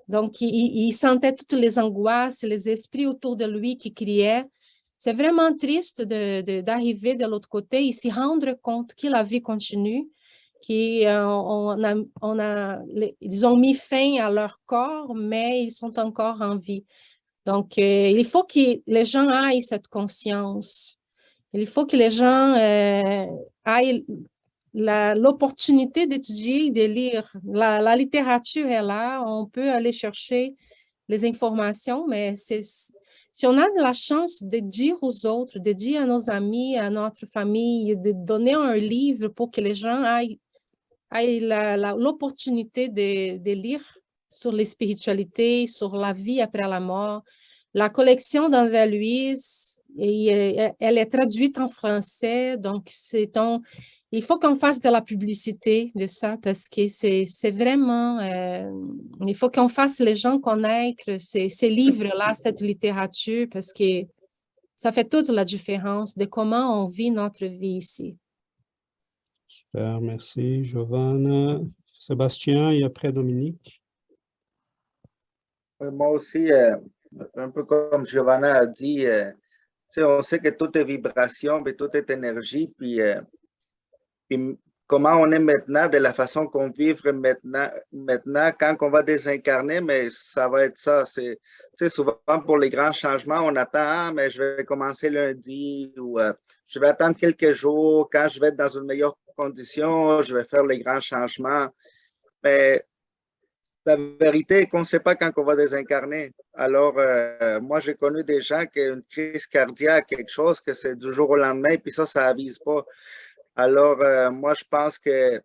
S2: Donc, il sentait toutes les angoisses, les esprits autour de lui qui criaient. C'est vraiment triste d'arriver de l'autre côté et s'y rendre compte que la vie continue, qu'ils ont mis fin à leur corps, mais ils sont encore en vie. Donc, il faut que les gens aient cette conscience. Il faut que les gens aient l'opportunité d'étudier, de lire. La littérature est là, on peut aller chercher les informations, mais si on a la chance de dire aux autres, de dire à nos amis, à notre famille, de donner un livre pour que les gens aient l'opportunité de lire sur les spiritualités, sur la vie après la mort, La collection d'André Louise, elle est traduite en français, donc il faut qu'on fasse de la publicité de ça parce que c'est vraiment, il faut qu'on fasse les gens connaître ces livres-là, cette littérature, parce que ça fait toute la différence de comment on vit notre vie ici.
S3: Super, merci, Giovanna. Sébastien et après Dominique.
S1: Moi aussi, un peu comme Giovanna a dit, on sait que tout est vibration, mais tout est énergie, puis comment on est maintenant, de la façon qu'on vit maintenant, quand on va désincarner, mais ça va être ça. C'est souvent pour les grands changements, on attend, mais je vais commencer lundi ou je vais attendre quelques jours. Quand je vais être dans une meilleure condition, je vais faire les grands changements. Mais la vérité est qu'on ne sait pas quand on va désincarner. Alors, moi, j'ai connu des gens qui ont une crise cardiaque, quelque chose, que c'est du jour au lendemain, puis ça n'avise pas. Alors, moi, je pense que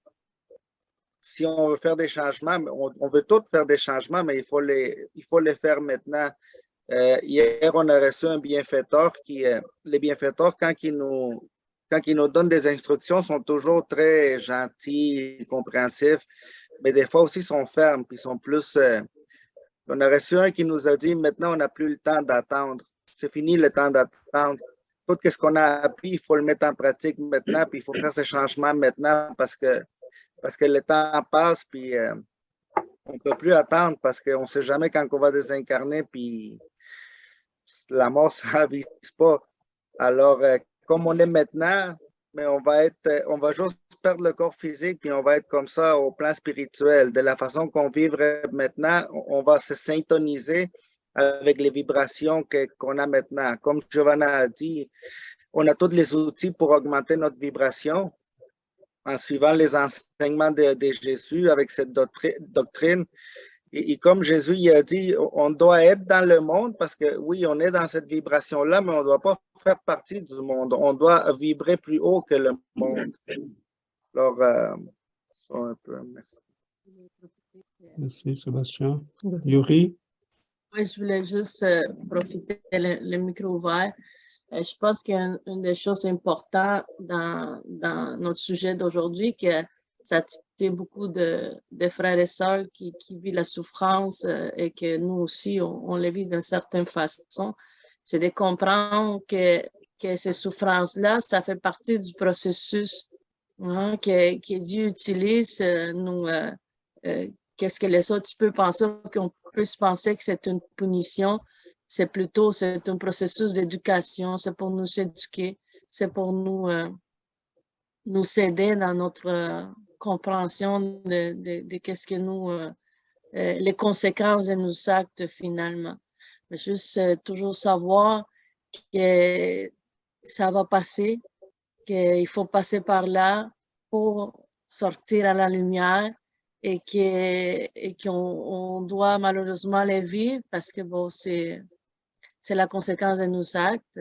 S1: si on veut faire des changements, on veut tous faire des changements, mais il faut les faire maintenant. Hier, on a reçu un bienfaiteur les bienfaiteurs, quand ils nous donnent des instructions, sont toujours très gentils, compréhensifs, mais des fois aussi, ils sont fermes, puis ils sont plus... on a reçu un qui nous a dit, maintenant, on n'a plus le temps d'attendre. C'est fini le temps d'attendre. Tout ce qu'on a appris, il faut le mettre en pratique maintenant, puis il faut faire ces changements maintenant parce que le temps passe, puis on ne peut plus attendre parce qu'on ne sait jamais quand on va désincarner, puis la mort, ça n'avise pas. Alors, comme on est maintenant, mais on va juste perdre le corps physique, puis on va être comme ça au plan spirituel. De la façon qu'on vivrait maintenant, on va se syntoniser avec les vibrations qu'on a maintenant. Comme Giovanna a dit, on a tous les outils pour augmenter notre vibration en suivant les enseignements de Jésus avec cette doctrine. Et comme Jésus il a dit, on doit être dans le monde parce que oui, on est dans cette vibration-là, mais on ne doit pas faire partie du monde. On doit vibrer plus haut que le monde. Alors, ça un peu, merci.
S3: Merci, Sébastien. Yuri?
S9: Oui, je voulais juste profiter le micro ouvert. Je pense qu'une des choses importantes dans notre sujet d'aujourd'hui, que ça tient beaucoup de frères et sœurs qui vivent la souffrance et que nous aussi, on le vit d'une certaine façon, c'est de comprendre que ces souffrances-là, ça fait partie du processus que Dieu utilise. Qu'est-ce que les autres peuvent penser, qu'on puisse penser que c'est une punition, c'est un processus d'éducation, c'est pour nous éduquer, c'est pour nous aider dans notre compréhension de qu'est-ce que les conséquences de nos actes finalement. Mais juste toujours savoir que ça va passer, qu'il faut passer par là pour sortir à la lumière et qu'on doit malheureusement les vivre parce que bon, c'est la conséquence de nos actes,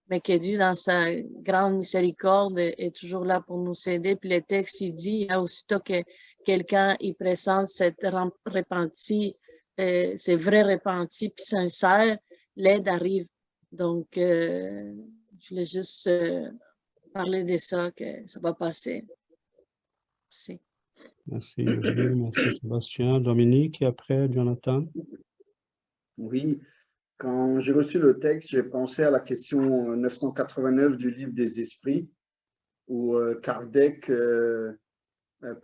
S9: mais que Dieu, dans sa grande miséricorde, est toujours là pour nous aider. Puis le texte, il dit, aussitôt que quelqu'un il présente cette repenti, c'est vrai repenti puis sincère, l'aide arrive. Donc, je voulais juste parler de ça, que ça va passer. Merci.
S3: Merci, Yuri. Merci, Sébastien. Dominique et après, Jonathan.
S1: Oui, quand j'ai reçu le texte, j'ai pensé à la question 989 du livre des esprits, où Kardec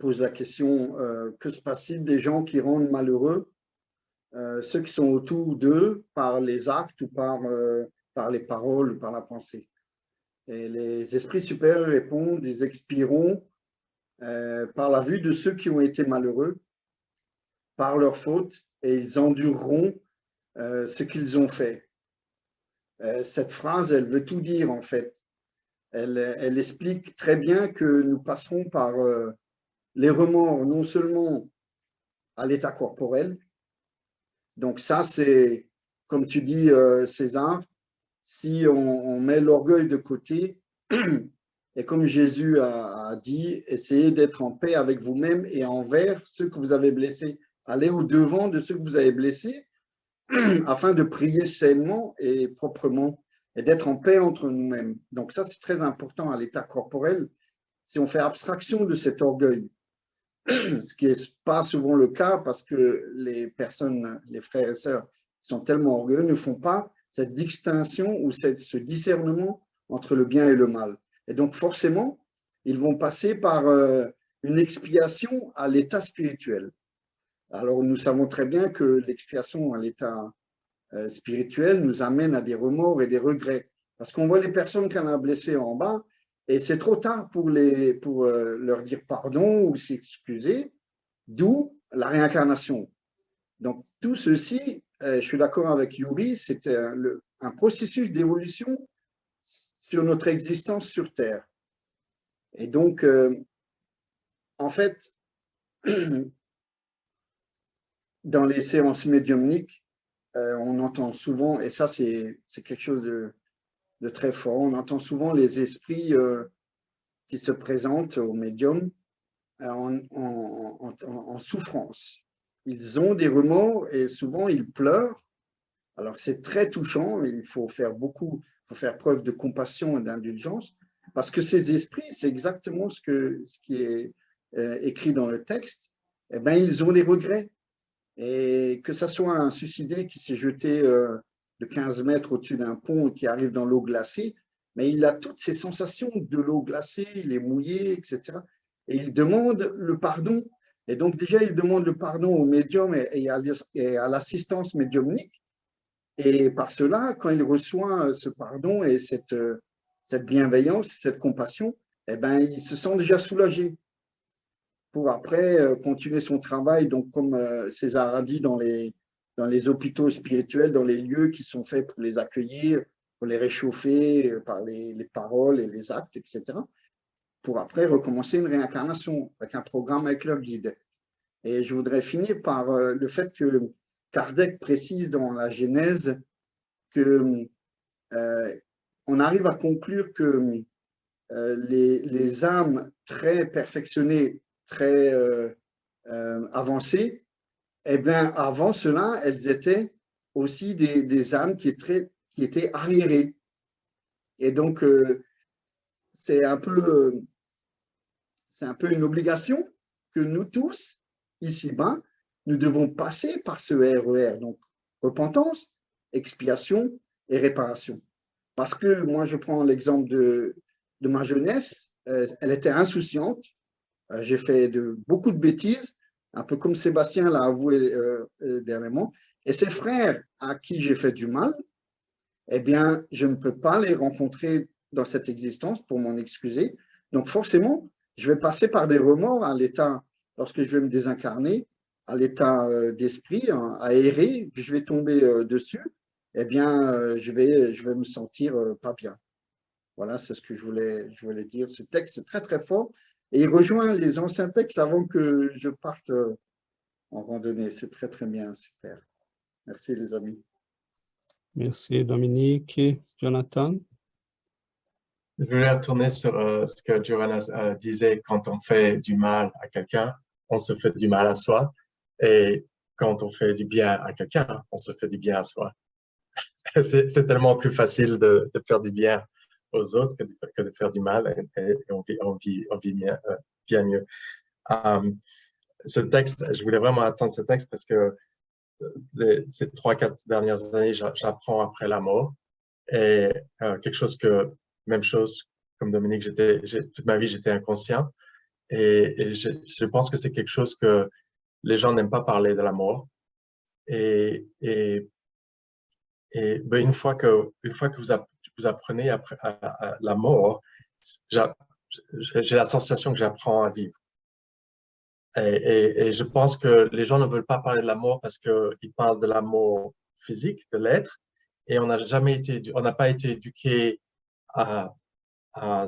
S1: pose la question que se passe-t-il des gens qui rendent malheureux ceux qui sont autour d'eux par les actes ou par les paroles ou par la pensée. Et les esprits supérieurs répondent, ils expireront par la vue de ceux qui ont été malheureux, par leur faute, et ils endureront ce qu'ils ont fait. Cette phrase, elle veut tout dire en fait. Elle explique très bien que nous passerons par les remords non seulement à l'état corporel. Donc ça, c'est, comme tu dis César, si on met l'orgueil de côté, et comme Jésus a dit, essayez d'être en paix avec vous-même et envers ceux que vous avez blessés. Allez au-devant de ceux que vous avez blessés afin de prier sainement et proprement et d'être en paix entre nous-mêmes. Donc ça, c'est très important à l'état corporel. Si on fait abstraction de cet orgueil, ce qui n'est pas souvent le cas parce que les personnes, les frères et sœurs qui sont tellement orgueilleux ne font pas cette distinction ou ce discernement entre le bien et le mal. Et donc forcément, ils vont passer par une expiation à l'état spirituel. Alors nous savons très bien que l'expiation à l'état spirituel nous amène à des remords et des regrets. Parce qu'on voit les personnes qu'on a blessées en bas, et c'est trop tard pour leur dire pardon ou s'excuser, d'où la réincarnation. Donc tout ceci, je suis d'accord avec Yuri, c'est un processus d'évolution sur notre existence sur Terre. Et donc, en fait, dans les séances médiumniques, on entend souvent, et ça c'est quelque chose de très fort, on entend souvent les esprits qui se présentent aux médiums en souffrance. Ils ont des remords et souvent ils pleurent. Alors c'est très touchant, mais il faut faire preuve de compassion et d'indulgence, parce que ces esprits, c'est exactement ce qui est écrit dans le texte, eh bien, ils ont des regrets. Et que ce soit un suicidé qui s'est jeté de 15 mètres au-dessus d'un pont et qui arrive dans l'eau glacée, mais il a toutes ces sensations de l'eau glacée, il est mouillé, etc. Et il demande le pardon. Et donc déjà, il demande le pardon au médium et à l'assistance médiumnique. Et par cela, quand il reçoit ce pardon et cette bienveillance, cette compassion, eh ben, il se sent déjà soulagé pour après continuer son travail. Donc, comme César a dit, dans les hôpitaux spirituels, dans les lieux qui sont faits pour les accueillir, pour les réchauffer par les paroles et les actes, etc., pour après recommencer une réincarnation avec un programme avec leur guide. Et je voudrais finir par le fait que Kardec précise dans la Genèse que on arrive à conclure que les âmes très perfectionnées, très avancées, eh bien, avant cela, elles étaient aussi des âmes qui étaient arriérées. Et donc, c'est un peu une obligation que nous tous, ici-bas, nous devons passer par ce RER. Donc, repentance, expiation et réparation. Parce que moi, je prends l'exemple de ma jeunesse, elle était insouciante, j'ai fait beaucoup de bêtises, un peu comme Sébastien l'a avoué dernièrement, et ses frères à qui j'ai fait du mal, eh bien, je ne peux pas les rencontrer dans cette existence pour m'en excuser. Donc, forcément, je vais passer par des remords à l'état, lorsque je vais me désincarner, à l'état d'esprit, hein, aéré, je vais tomber dessus, eh bien, je vais me sentir pas bien. Voilà, c'est ce que je voulais dire. Ce texte est très, très fort et il rejoint les anciens textes avant que je parte en randonnée. C'est très, très bien, super. Merci, les amis.
S3: Merci, Dominique. Jonathan?
S7: Je voulais retourner sur ce que Giovanna disait, quand on fait du mal à quelqu'un, on se fait du mal à soi. Et quand on fait du bien à quelqu'un, on se fait du bien à soi. C'est tellement plus facile de faire du bien aux autres que de faire du mal, et on vit bien mieux. Ce texte, je voulais vraiment attendre ce texte parce que ces 3-4 dernières années, j'apprends après la mort. Et même chose, comme Dominique, toute ma vie, j'étais inconscient. Et je pense que c'est quelque chose que les gens n'aiment pas parler de la mort. Et ben, une fois que vous apprenez à la mort, j'ai la sensation que j'apprends à vivre. Et je pense que les gens ne veulent pas parler de la mort parce qu'ils parlent de la mort physique, de l'être, et on n'a pas été éduqué à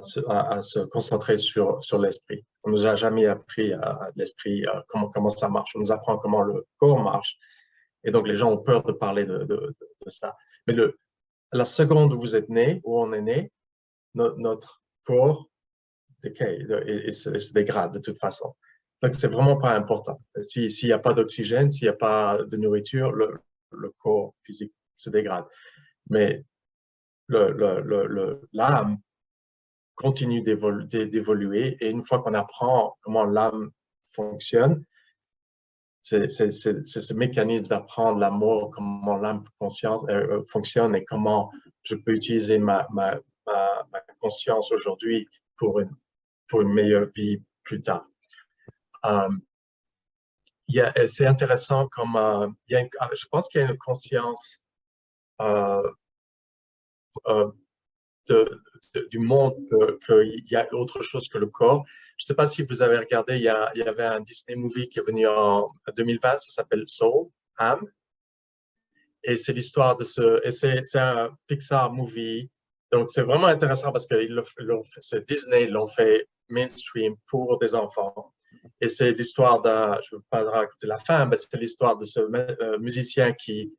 S7: se concentrer sur l'esprit. On nous a jamais appris à l'esprit, comment ça marche. On nous apprend comment le corps marche. Et donc, les gens ont peur de parler de ça. Mais la seconde où vous êtes né, où on est né, notre corps décaille et se dégrade de toute façon. Donc, c'est vraiment pas important. S'il n'y a pas d'oxygène, s'il n'y a pas de nourriture, le le corps physique se dégrade. Mais l'âme continue d'évoluer, et une fois qu'on apprend comment l'âme fonctionne, c'est ce mécanisme d'apprendre l'amour, comment l'âme fonctionne et comment je peux utiliser ma conscience aujourd'hui pour une meilleure vie plus tard. C'est intéressant comme je pense qu'il y a une conscience du monde qu'il y a autre chose que le corps. Je ne sais pas si vous avez regardé, il y avait un Disney movie qui est venu en 2020, ça s'appelle Soul, âme. Et c'est l'histoire de c'est un Pixar movie. Donc, c'est vraiment intéressant parce que c'est Disney l'ont fait mainstream pour des enfants. Et c'est l'histoire je ne veux pas raconter la fin, mais c'est l'histoire de ce musicien qui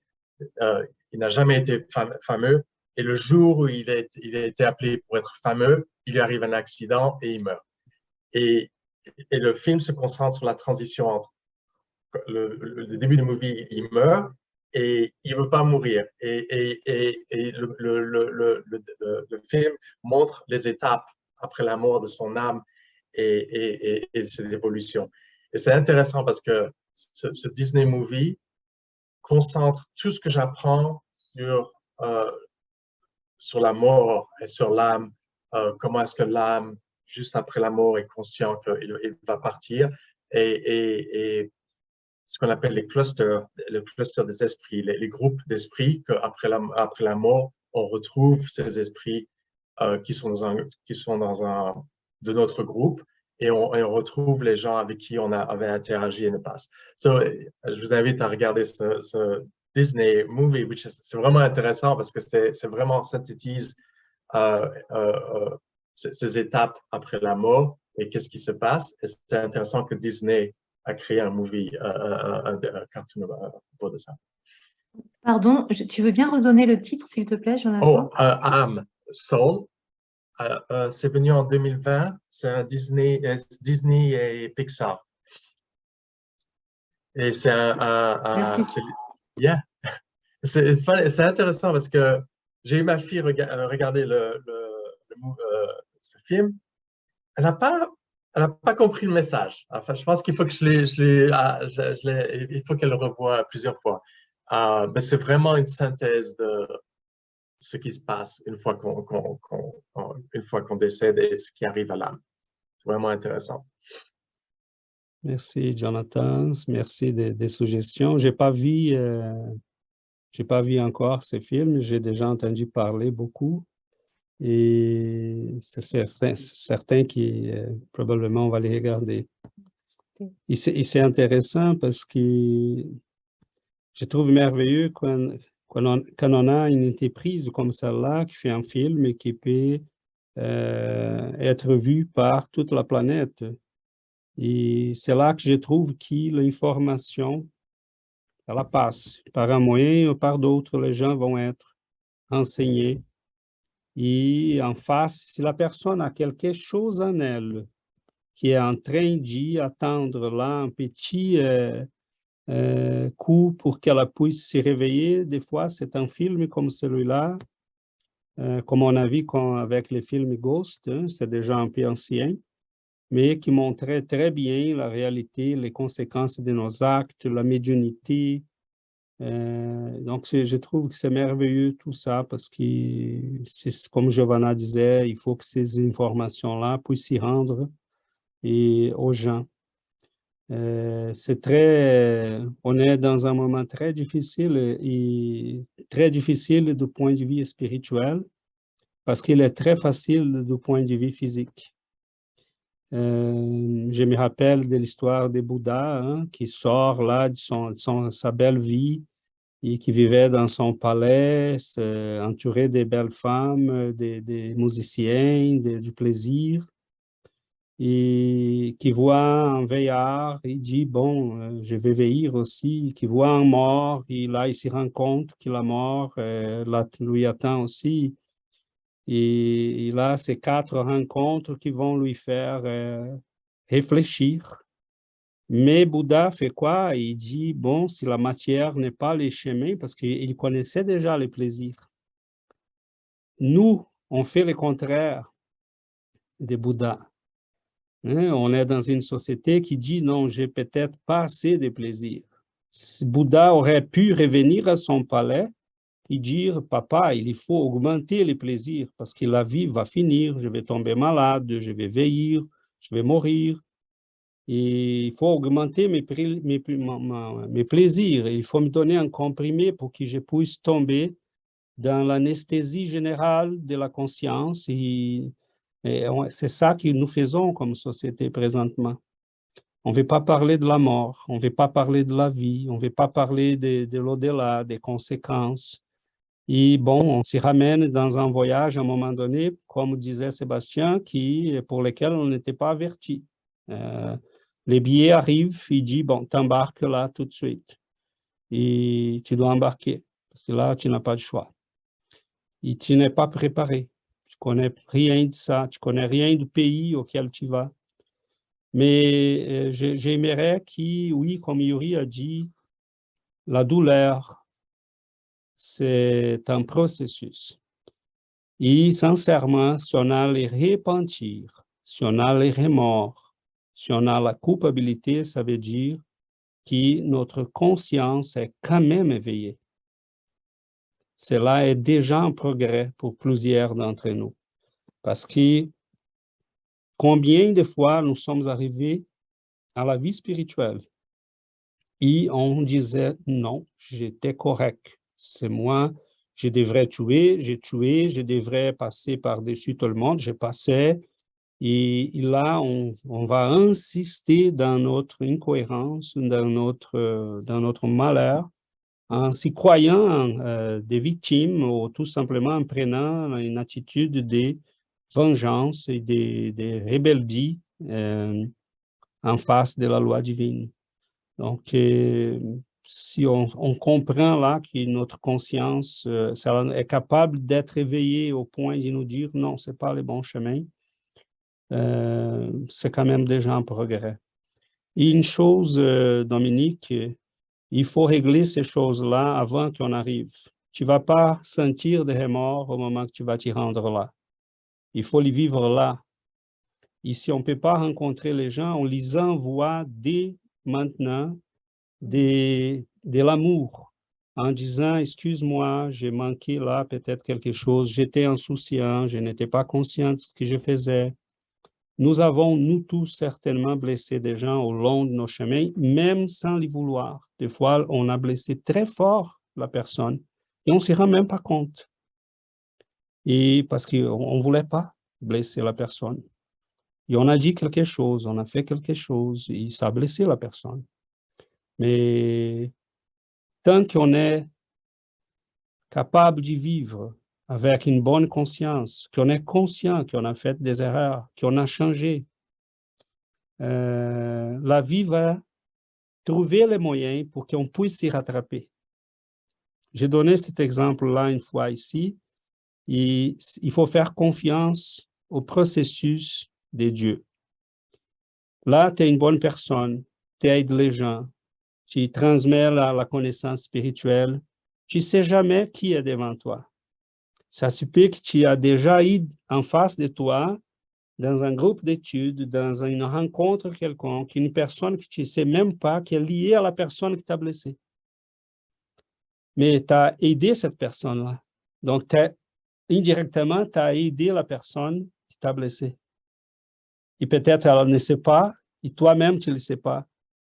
S7: il n'a jamais été fameux. Et le jour où il a été appelé pour être fameux, il lui arrive un accident et il meurt. Et le film se concentre sur la transition entre le début du movie, il meurt et il ne veut pas mourir. Et le film montre les étapes après la mort de son âme et ses évolutions. Et c'est intéressant parce que ce Disney movie concentre tout ce que j'apprends sur la mort et sur l'âme, comment est-ce que l'âme, juste après la mort, est conscient qu'il va partir, et ce qu'on appelle les clusters des esprits, les groupes d'esprits, qu'après la mort, on retrouve ces esprits qui sont de notre groupe, et on retrouve les gens avec qui on avait interagi in the past. Je vous invite à regarder ce Disney movie, c'est vraiment intéressant parce que c'est vraiment synthétise ces étapes après la mort et qu'est-ce qui se passe. Et c'est intéressant que Disney a créé un movie, un cartoon pour de ça.
S4: Pardon, tu veux bien redonner le titre, s'il te plaît, Jonathan?
S7: Âme, Soul. C'est venu en 2020. C'est un Disney et Pixar. Et c'est c'est intéressant parce que j'ai eu ma fille regarder ce film. Elle n'a pas compris le message. Enfin, je pense qu'il faut que il faut qu'elle le revoie plusieurs fois. Mais c'est vraiment une synthèse de ce qui se passe une fois qu'on décède et ce qui arrive à l'âme. C'est vraiment intéressant.
S3: Merci, Jonathan. Merci des suggestions. J'ai pas vu encore ce film. J'ai déjà entendu parler beaucoup. Et c'est certain que probablement on va les regarder. Et c'est intéressant parce que je trouve merveilleux quand on a une entreprise comme celle-là qui fait un film et qui peut être vu par toute la planète. Et c'est là que je trouve que l'information, elle passe par un moyen ou par d'autres, les gens vont être enseignés. Et en face, si la personne a quelque chose en elle qui est en train d'attendre là un petit coup pour qu'elle puisse se réveiller, des fois, c'est un film comme celui-là, comme on a vu avec le film Ghost, hein, c'est déjà un peu ancien, mais qui montrait très bien la réalité, les conséquences de nos actes, la médiumnité. Donc, je trouve que c'est merveilleux tout ça parce que, comme Giovanna disait, il faut que ces informations-là puissent s'y rendre et aux gens. On est dans un moment très difficile et très difficile du point de vue spirituel parce qu'il est très facile du point de vue physique. Je me rappelle de l'histoire de Bouddha, hein, qui sort là de sa belle vie et qui vivait dans son palais, entouré de belles femmes, des musiciens, du plaisir, et qui voit un vieillard, il dit, bon, je vais vieillir aussi, qui voit un mort, et là, il se rend compte que la mort lui attend aussi. Et là, ces 4 rencontres qui vont lui faire réfléchir Mais Bouddha fait quoi? Il dit, bon, si la matière n'est pas les chemins, parce qu'il connaissait déjà les plaisirs. Nous, on fait le contraire de Bouddha. Hein? On est dans une société qui dit, non, j'ai peut-être pas assez de plaisirs. Si Bouddha aurait pu revenir à son palais et dire, papa, il faut augmenter les plaisirs parce que la vie va finir, je vais tomber malade, je vais vieillir, je vais mourir. Et il faut augmenter mes plaisirs. Il faut me donner un comprimé pour que je puisse tomber dans l'anesthésie générale de la conscience. Et c'est ça que nous faisons comme société présentement. On ne veut pas parler de la mort, on ne veut pas parler de la vie, on ne veut pas parler de l'au-delà, des conséquences. Et bon, on s'y ramène dans un voyage à un moment donné, comme disait Sébastien, pour lequel on n'était pas averti. Les billets arrivent, il dit, bon, t'embarques là tout de suite. Et tu dois embarquer, parce que là, tu n'as pas de choix. Et tu n'es pas préparé. Tu ne connais rien de ça, tu ne connais rien du pays auquel tu vas. Mais j'aimerais oui, comme Yuri a dit, la douleur, c'est un processus. Et sincèrement, si on a les repentir, si on a les remords, si on a la culpabilité, ça veut dire que notre conscience est quand même éveillée. Cela est déjà un progrès pour plusieurs d'entre nous. Parce que combien de fois nous sommes arrivés à la vie spirituelle et on disait non, j'étais correct, c'est moi, je devrais tuer, j'ai tué, je devrais passer par-dessus tout le monde, j'ai passé. Et là, on va insister dans notre incohérence, dans notre malheur, en s'y croyant des victimes ou tout simplement en prenant une attitude de vengeance et de rébellie en face de la loi divine. Donc, si on comprend là que notre conscience est capable d'être éveillée au point de nous dire non, ce n'est pas le bon chemin, c'est quand même déjà un progrès. Et une chose, Dominique, il faut régler ces choses-là avant qu'on arrive. Tu ne vas pas sentir des remords au moment que tu vas t'y rendre là. Il faut les vivre là. Et si on ne peut pas rencontrer les gens, on les envoie dès maintenant de l'amour en disant, excuse-moi, j'ai manqué là peut-être quelque chose, j'étais insouciant, je n'étais pas conscient de ce que je faisais. Nous avons, nous tous, certainement blessé des gens au long de nos chemins, même sans les vouloir. Des fois, on a blessé très fort la personne et on ne s'y rend même pas compte. Et parce qu'on ne voulait pas blesser la personne. Et on a dit quelque chose, on a fait quelque chose, et ça a blessé la personne. Mais tant qu'on est capable de vivre avec une bonne conscience, qu'on est conscient qu'on a fait des erreurs, qu'on a changé, la vie va trouver les moyens pour qu'on puisse s'y rattraper. J'ai donné cet exemple-là une fois ici, et il faut faire confiance au processus de Dieu. Là, tu es une bonne personne, tu aides les gens, tu transmets la connaissance spirituelle, tu ne sais jamais qui est devant toi. Ça se peut que tu as déjà eu en face de toi, dans un groupe d'études, dans une rencontre quelconque, une personne que tu ne sais même pas qui est liée à la personne qui t'a blessé. Mais tu as aidé cette personne-là. Donc, indirectement, tu as aidé la personne qui t'a blessé. Et peut-être elle ne sait pas, et toi-même, tu ne le sais pas.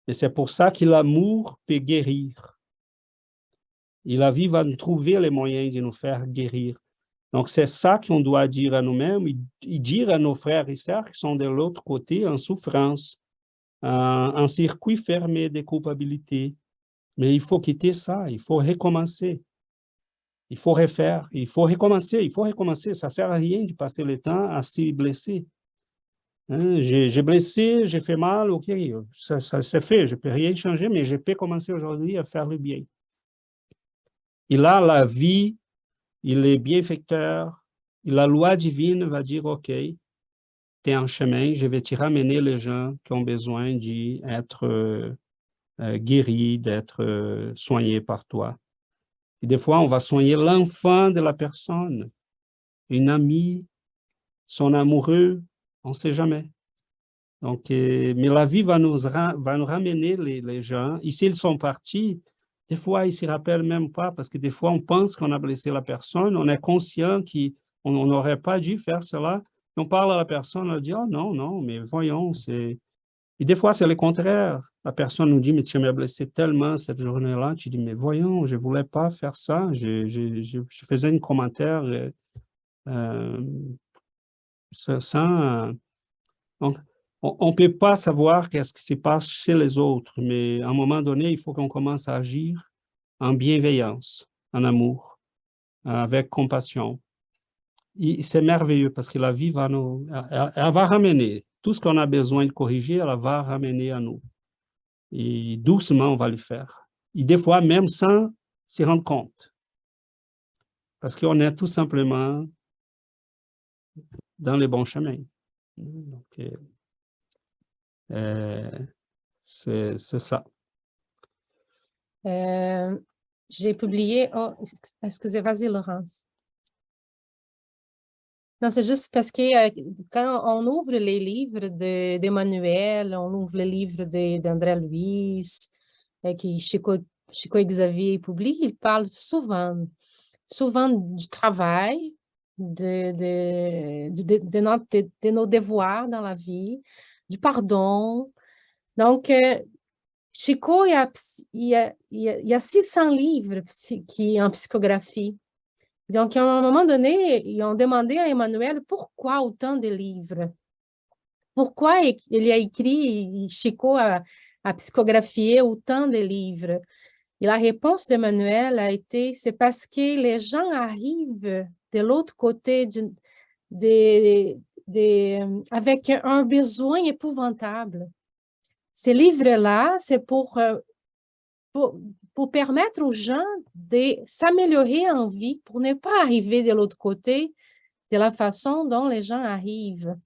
S3: Et c'est pour ça que l'amour peut guérir. Et la vie va nous trouver les moyens de nous faire guérir. Donc, c'est ça qu'on doit dire à nous-mêmes et dire à nos frères et sœurs qui sont de l'autre côté en souffrance, en circuit fermé de culpabilité. Mais il faut quitter ça, il faut recommencer. Il faut refaire, il faut recommencer. Ça ne sert à rien de passer le temps à s'y blesser. Hein, j'ai blessé, j'ai fait mal, ok, ça c'est fait, je ne peux rien changer, mais je peux commencer aujourd'hui à faire le bien. Et là, la vie, il est bienfaiteur, et la loi divine va dire, ok, tu tu es en chemin, je vais te ramener les gens qui ont besoin d'être guéris, d'être soignés par toi. Et des fois, on va soigner l'enfant de la personne, une amie, son amoureux, on ne sait jamais. Donc, mais la vie va nous ramener les gens. Ici, ils sont partis. Des fois, ils ne se rappellent même pas parce que des fois, on pense qu'on a blessé la personne. On est conscient qu'on n'aurait pas dû faire cela. On parle à la personne, on dit, oh non, non, mais voyons, c'est... Et des fois, c'est le contraire. La personne nous dit, mais tu m'as blessé tellement cette journée-là. Tu dis, mais voyons, je ne voulais pas faire ça. Je faisais un commentaire sans... donc, on ne peut pas savoir qu'est-ce qui se passe chez les autres, mais à un moment donné, il faut qu'on commence à agir en bienveillance, en amour, avec compassion. C'est merveilleux parce que la vie va elle va ramener tout ce qu'on a besoin de corriger, elle va ramener à nous. Et doucement, on va le faire. Et des fois, même sans s'y rendre compte. Parce qu'on est tout simplement dans les bons chemins. Donc, c'est ça.
S2: J'ai publié... Oh, excusez, vas-y, Laurence. Non, c'est juste parce que quand on ouvre les livres d'Emmanuel, on ouvre les livres d'André Luiz, que Chico Xavier publie, il parle souvent du travail, de nos devoirs dans la vie, du pardon. Donc, Chico, il y a 600 livres en psychographie. Donc, à un moment donné, ils ont demandé à Emmanuel pourquoi autant de livres. Pourquoi il a écrit, Chico a psychographié autant de livres. Et la réponse d'Emmanuel a été, c'est parce que les gens arrivent de l'autre côté avec un besoin épouvantable. Ces livres-là, c'est pour permettre aux gens de s'améliorer en vie, pour ne pas arriver de l'autre côté de la façon dont les gens arrivent.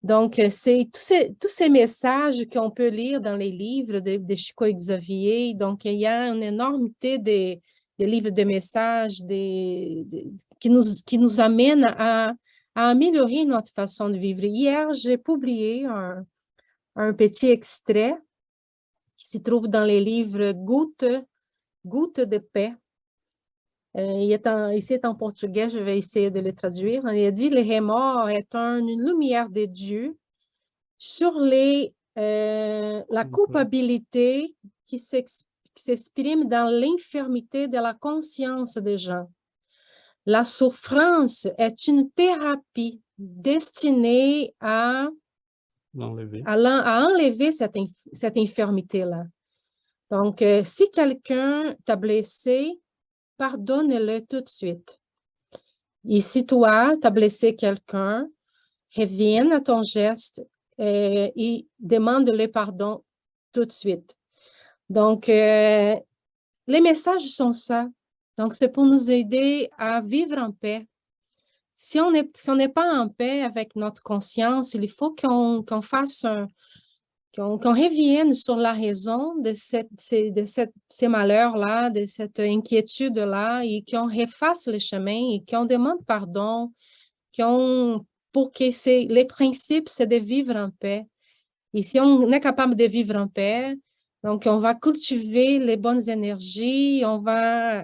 S2: Donc, c'est tous ces messages qu'on peut lire dans les livres de Chico Xavier. Donc, il y a une énormité de livres de messages qui nous amènent à améliorer notre façon de vivre. Hier, j'ai publié un petit extrait qui se trouve dans les livres Goutte de paix. Ici est en portugais, je vais essayer de le traduire. Il a dit, le remords est une lumière de Dieu sur la culpabilité qui s'exprime dans l'infirmité de la conscience des gens. La souffrance est une thérapie destinée à enlever cette infirmité-là. Donc, si quelqu'un t'a blessé, pardonne-le tout de suite. Et si toi, tu as blessé quelqu'un, reviens à ton geste et demande-le pardon tout de suite. Donc, les messages sont ça. Donc, c'est pour nous aider à vivre en paix. Si on n'est pas en paix avec notre conscience, il faut qu'on revienne sur la raison de ces malheurs-là, de cette inquiétude-là, et qu'on refasse le chemin et qu'on demande pardon, pour que les principes, c'est de vivre en paix. Et si on est capable de vivre en paix, donc on va cultiver les bonnes énergies, la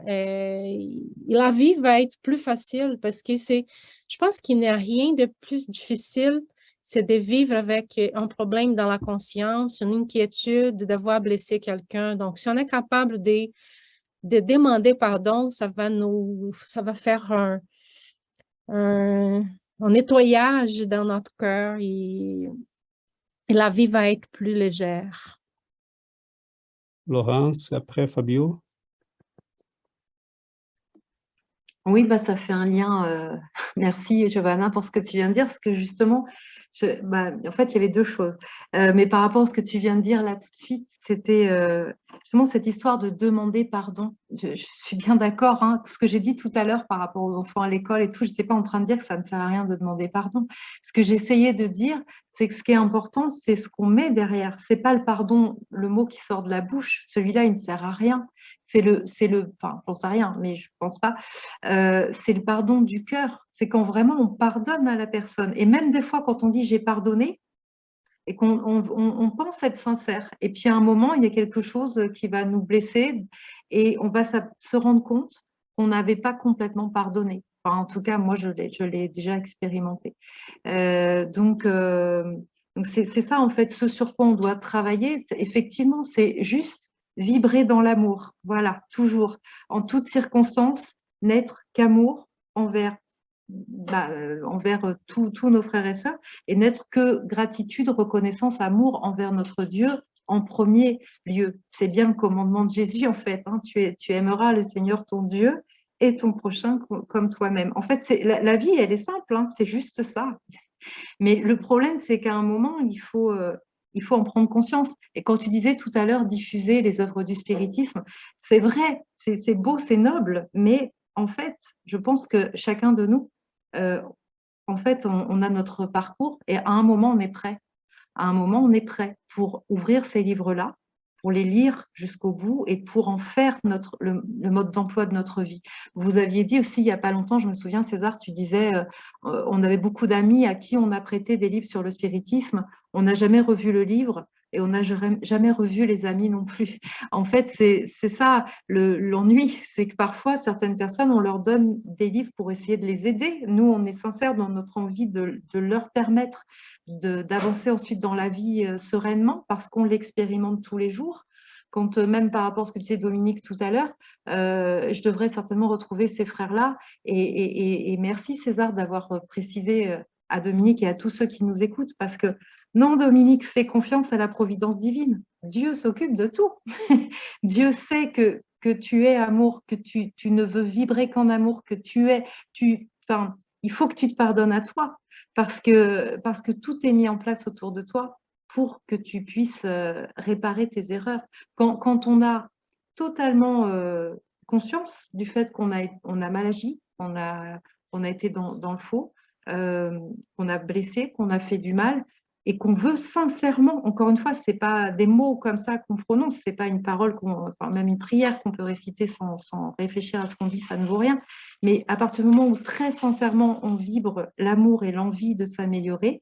S2: vie va être plus facile parce que je pense qu'il n'y a rien de plus difficile, c'est de vivre avec un problème dans la conscience, une inquiétude d'avoir blessé quelqu'un. Donc, si on est capable de demander pardon, ça va faire un nettoyage dans notre cœur et la vie va être plus légère.
S3: Laurence, après Fabio.
S4: Oui, ça fait un lien. Merci, Giovanna, pour ce que tu viens de dire, parce que justement, en fait, il y avait deux choses. Mais par rapport à ce que tu viens de dire là tout de suite, c'était, justement cette histoire de demander pardon. Je suis bien d'accord, hein, ce que j'ai dit tout à l'heure par rapport aux enfants à l'école et tout, je n'étais pas en train de dire que ça ne sert à rien de demander pardon. Ce que j'essayais de dire, c'est que ce qui est important, c'est ce qu'on met derrière. C'est pas le pardon, le mot qui sort de la bouche, celui-là, il ne sert à rien. Enfin, j'en sais rien, mais je pense pas. C'est le pardon du cœur. C'est quand vraiment on pardonne à la personne. Et même des fois, quand on dit j'ai pardonné, et qu'on pense être sincère. Et puis à un moment, il y a quelque chose qui va nous blesser et on va se rendre compte qu'on n'avait pas complètement pardonné. Enfin, en tout cas, moi, je l'ai déjà expérimenté. Donc c'est ça, en fait, ce sur quoi on doit travailler. Effectivement, c'est juste vibrer dans l'amour. Voilà, toujours, en toutes circonstances, n'être qu'amour envers tous nos frères et sœurs et n'être que gratitude, reconnaissance, amour envers notre Dieu en premier lieu. C'est bien le commandement de Jésus en fait, hein. Tu aimeras le Seigneur ton Dieu et ton prochain comme toi-même. En fait, la vie, elle est simple, hein, c'est juste ça. Mais le problème, c'est qu'à un moment, il faut en prendre conscience. Et quand tu disais tout à l'heure diffuser les œuvres du spiritisme, c'est vrai, c'est beau, c'est noble, mais en fait, je pense que chacun de nous, en fait, on a notre parcours et à un moment, on est prêt. À un moment, on est prêt pour ouvrir ces livres-là, pour les lire jusqu'au bout et pour en faire le mode d'emploi de notre vie. Vous aviez dit aussi, il n'y a pas longtemps, je me souviens, César, tu disais, on avait beaucoup d'amis à qui on a prêté des livres sur le spiritisme, on n'a jamais revu le livre et on n'a jamais revu les amis non plus. En fait, c'est ça l'ennui, c'est que parfois, certaines personnes, on leur donne des livres pour essayer de les aider. Nous, on est sincères dans notre envie de leur permettre d'avancer ensuite dans la vie sereinement parce qu'on l'expérimente tous les jours. Quand même par rapport à ce que disait Dominique tout à l'heure, je devrais certainement retrouver ces frères-là. Et merci César d'avoir précisé à Dominique et à tous ceux qui nous écoutent parce que non, Dominique, fais confiance à la providence divine. Dieu s'occupe de tout. Dieu sait que tu es amour, que tu ne veux vibrer qu'en amour, que il faut que tu te pardonnes à toi parce que tout est mis en place autour de toi pour que tu puisses réparer tes erreurs. Quand on a totalement conscience du fait qu'on a mal agi, on a été dans le faux, qu'on a blessé, qu'on a fait du mal et qu'on veut sincèrement, encore une fois, ce n'est pas des mots comme ça qu'on prononce, ce n'est pas une parole, même une prière qu'on peut réciter sans réfléchir à ce qu'on dit, ça ne vaut rien. Mais à partir du moment où très sincèrement on vibre l'amour et l'envie de s'améliorer,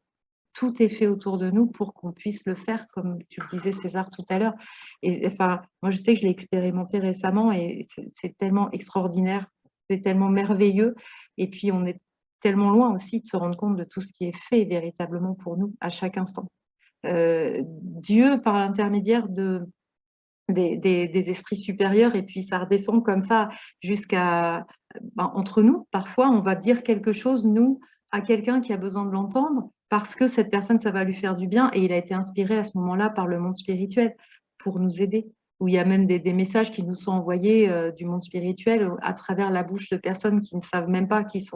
S4: tout est fait autour de nous pour qu'on puisse le faire, comme tu le disais César tout à l'heure. Et enfin, moi je sais que je l'ai expérimenté récemment et c'est tellement extraordinaire, c'est tellement merveilleux. Et puis on est tellement loin aussi de se rendre compte de tout ce qui est fait véritablement pour nous à chaque instant. Dieu, par l'intermédiaire des esprits supérieurs, et puis ça redescend comme ça jusqu'à entre nous. Parfois, on va dire quelque chose, nous, à quelqu'un qui a besoin de l'entendre, parce que cette personne, ça va lui faire du bien, et il a été inspiré à ce moment-là par le monde spirituel pour nous aider. Où il y a même des messages qui nous sont envoyés du monde spirituel à travers la bouche de personnes qui ne savent même pas qui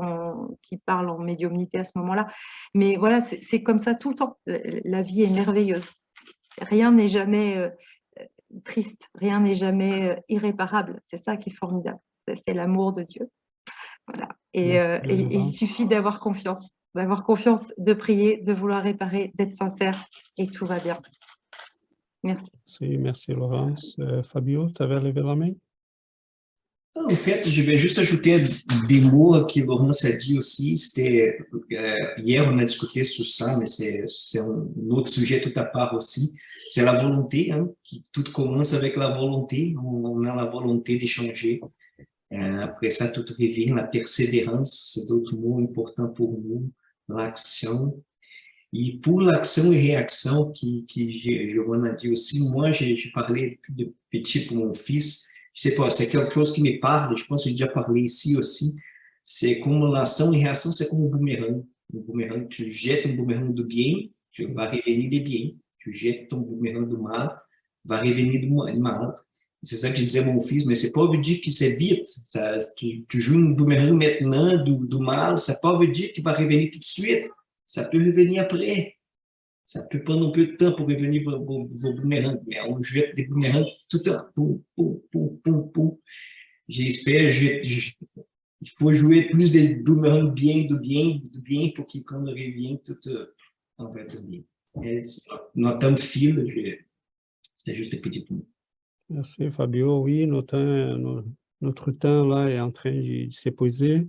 S4: parlent en médiumnité à ce moment-là. Mais voilà, c'est comme ça tout le temps. La vie est merveilleuse. Rien n'est jamais triste, rien n'est jamais irréparable. C'est ça qui est formidable. C'est l'amour de Dieu. Voilà. Et il suffit d'avoir confiance, de prier, de vouloir réparer, d'être sincère, et tout va bien. Merci.
S3: Merci Laurence. Fabio, tu avais levé la main?
S8: En fait, je vais juste ajouter des mots que Laurence a dit aussi. Hier, on a discuté sur ça, mais c'est un autre sujet tout à part aussi. C'est la volonté, hein, qui tout commence avec la volonté. On a la volonté de changer. Après ça, tout revient. La persévérance, c'est d'autres mots importants pour nous. L'action. Et pour l'action et réaction que Giovanna a dit aussi, moi, j'ai parlé de petit pour mon fils. Je sais pas, c'est quelque chose qui me parle, je pense que j'ai déjà parlé ici aussi. C'est comme l'action et réaction, c'est comme um boomerang. Um boomerang, tu jettes um boomerang do bien, tu vas revenir de bien. Tu jettes um boomerang do mal, va revenir do mal. C'est ça que je disais à mon fils, mais c'est pas veut dire que c'est vite. Ça, tu joues um boomerang maintenant do mal, ça pas veut dire que va revenir tout de suite. Ça peut revenir après. Ça peut prendre un peu de temps pour revenir vos boomerangs, mais on jette des boomerangs tout le temps. Poum, poum, poum, poum, poum. J'espère, il faut jouer plus des boomerangs bien pour qu'ils quand on revient tout en fait bien. Nós estamos fila, c'est juste un petit peu.
S3: Merci Fabio. Oui, notre temps là est en train de s'épuiser.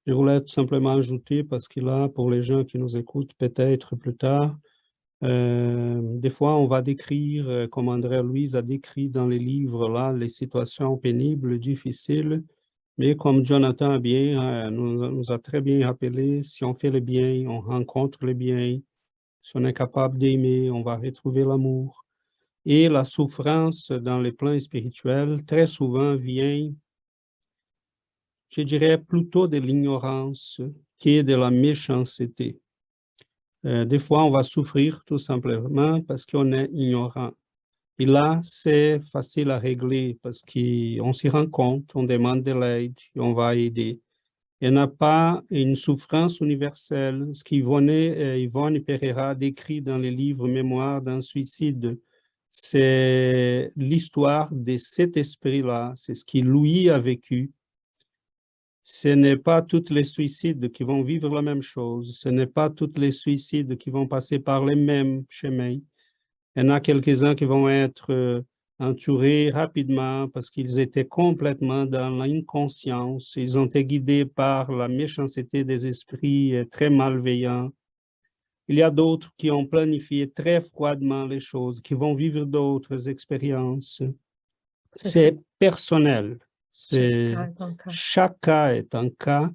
S3: Je voulais tout simplement ajouter, parce que là, pour les gens qui nous écoutent peut-être plus tard, des fois on va décrire, comme André Louise a décrit dans les livres là, les situations pénibles, difficiles, mais comme Jonathan nous a très bien rappelé, si on fait le bien, on rencontre le bien. Si on est capable d'aimer, on va retrouver l'amour. Et la souffrance dans les plans spirituels, très souvent, vient, je dirais, plutôt de l'ignorance que de la méchanceté. Des fois, on va souffrir tout simplement parce qu'on est ignorant. Et là, c'est facile à régler parce qu'on s'y rend compte, on demande de l'aide et on va aider. Il n'y a pas une souffrance universelle. Ce qu'Yvonne Pereira décrit dans le livre Mémoire d'un suicide, c'est l'histoire de cet esprit-là, c'est ce que Louis a vécu. Ce n'est pas tous les suicides qui vont vivre la même chose, ce n'est pas tous les suicides qui vont passer par les mêmes chemins. Il y en a quelques-uns qui vont être entourés rapidement parce qu'ils étaient complètement dans l'inconscience. Ils ont été guidés par la méchanceté des esprits très malveillants. Il y a d'autres qui ont planifié très froidement les choses, qui vont vivre d'autres expériences. C'est personnel. Chaque cas est un cas.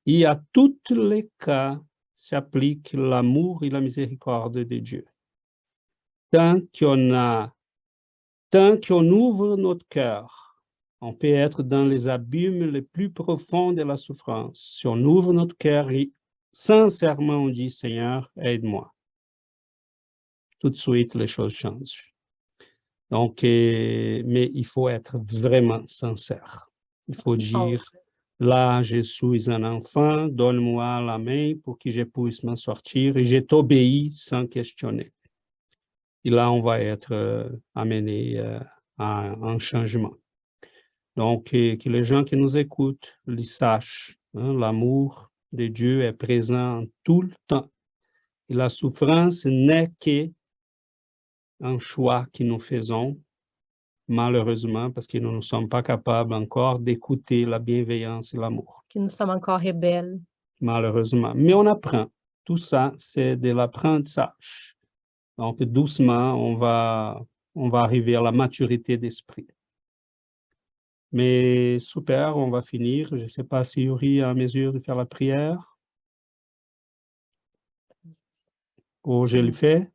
S3: Et à tous les cas s'applique l'amour et la miséricorde de Dieu. Tant qu'on ouvre notre cœur, on peut être dans les abîmes les plus profonds de la souffrance. Si on ouvre notre cœur et sincèrement on dit, Seigneur, aide-moi. Tout de suite, les choses changent. Donc, mais il faut être vraiment sincère. Il faut dire, là, je suis un enfant, donne-moi la main pour que je puisse m'en sortir et je t'obéis sans questionner. Et là, on va être amené à un changement. Donc, que les gens qui nous écoutent le sachent. L'amour de Dieu est présent tout le temps. Et la souffrance n'est qu'un choix que nous faisons, malheureusement, parce que nous ne sommes pas capables encore d'écouter la bienveillance et l'amour.
S2: Que nous sommes encore rebelles.
S3: Malheureusement. Mais on apprend. Tout ça, c'est de l'apprentissage. Donc, doucement, on va arriver à la maturité d'esprit. Mais super, on va finir. Je ne sais pas si Yuri est en mesure de faire la prière. Ou je le fais.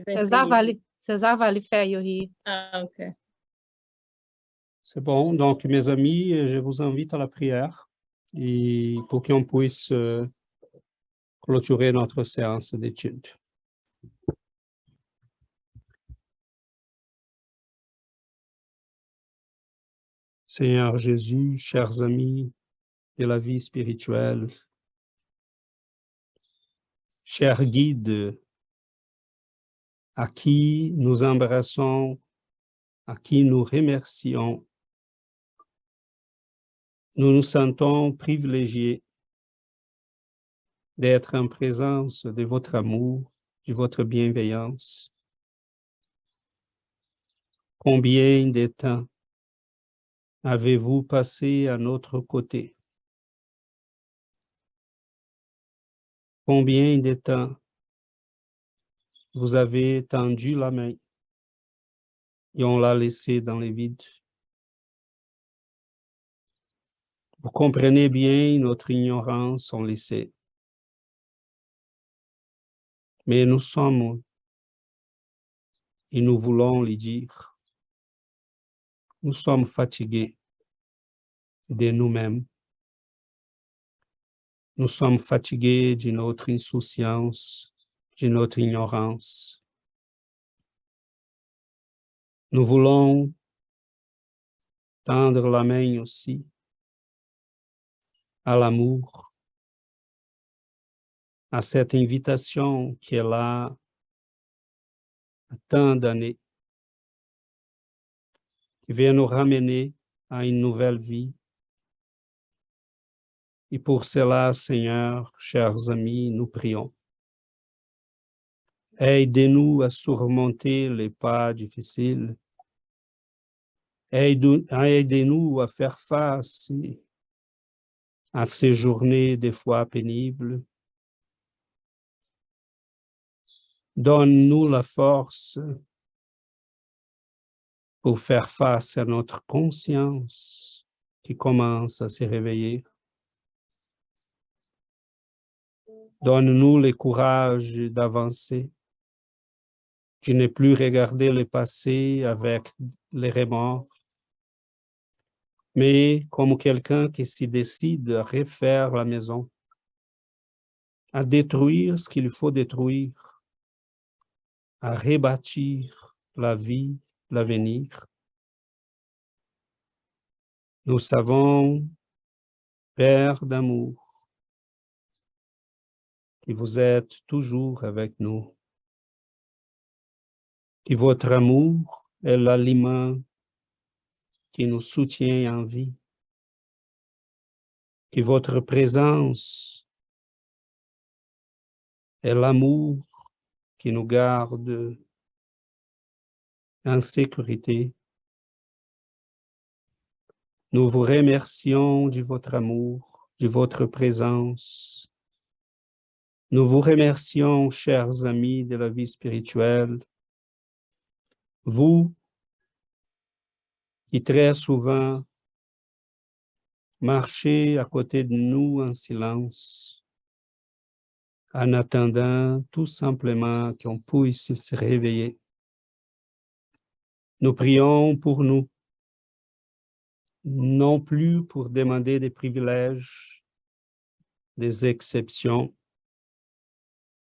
S2: César va le faire, Yuri.
S9: Ah, ok.
S3: C'est bon. Donc, mes amis, je vous invite à la prière et pour qu'on puisse clôturer notre séance d'études. Seigneur Jésus, chers amis de la vie spirituelle, chers guides à qui nous embrassons, à qui nous remercions, nous nous sentons privilégiés d'être en présence de votre amour, de votre bienveillance. Combien de temps avez-vous passé à notre côté? Combien de temps vous avez tendu la main et on l'a laissé dans les vides? Vous comprenez bien notre ignorance, on le sait. Mais nous sommes et nous voulons le dire. Nous sommes fatigués de nous-mêmes. Nous sommes fatigués de notre insouciance, de notre ignorance. Nous voulons tendre la main aussi à l'amour, à cette invitation qui est là à tant d'années, qui vient nous ramener à une nouvelle vie. Et pour cela, Seigneur, chers amis, nous prions. Aidez-nous à surmonter les pas difficiles. Aidez-nous à faire face à ces journées des fois pénibles. Donne-nous la force pour faire face à notre conscience qui commence à se réveiller. Donne-nous le courage d'avancer, de ne plus regarder le passé avec les remords, mais comme quelqu'un qui s'y décide à refaire la maison, à détruire ce qu'il faut détruire, à rebâtir la vie, l'avenir. Nous savons, Père d'amour, que vous êtes toujours avec nous, que votre amour est l'aliment qui nous soutient en vie, que votre présence est l'amour qui nous garde en sécurité. Nous vous remercions de votre amour, de votre présence. Nous vous remercions, chers amis de la vie spirituelle, vous qui très souvent marchez à côté de nous en silence, en attendant tout simplement qu'on puisse se réveiller. Nous prions pour nous, non plus pour demander des privilèges, des exceptions,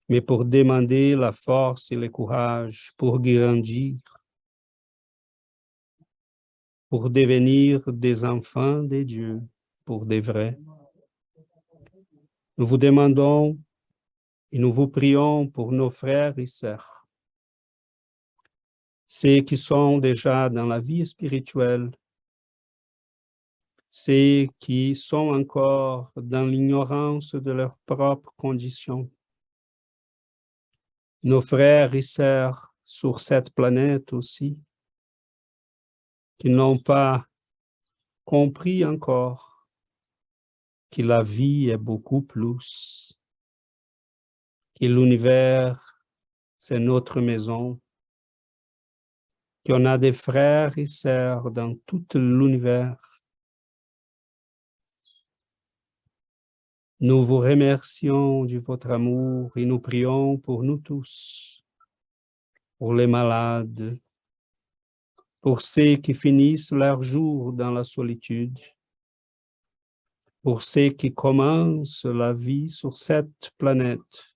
S3: mais pour demander la force et le courage pour grandir, pour devenir des enfants de Dieu, pour de vrai. Nous vous demandons et nous vous prions pour nos frères et sœurs, ceux qui sont déjà dans la vie spirituelle, ceux qui sont encore dans l'ignorance de leurs propres conditions, nos frères et sœurs sur cette planète aussi, qui n'ont pas compris encore que la vie est beaucoup plus, que l'univers, c'est notre maison, qu'on a des frères et sœurs dans tout l'univers. Nous vous remercions de votre amour et nous prions pour nous tous, pour les malades, pour ceux qui finissent leur jour dans la solitude, pour ceux qui commencent la vie sur cette planète,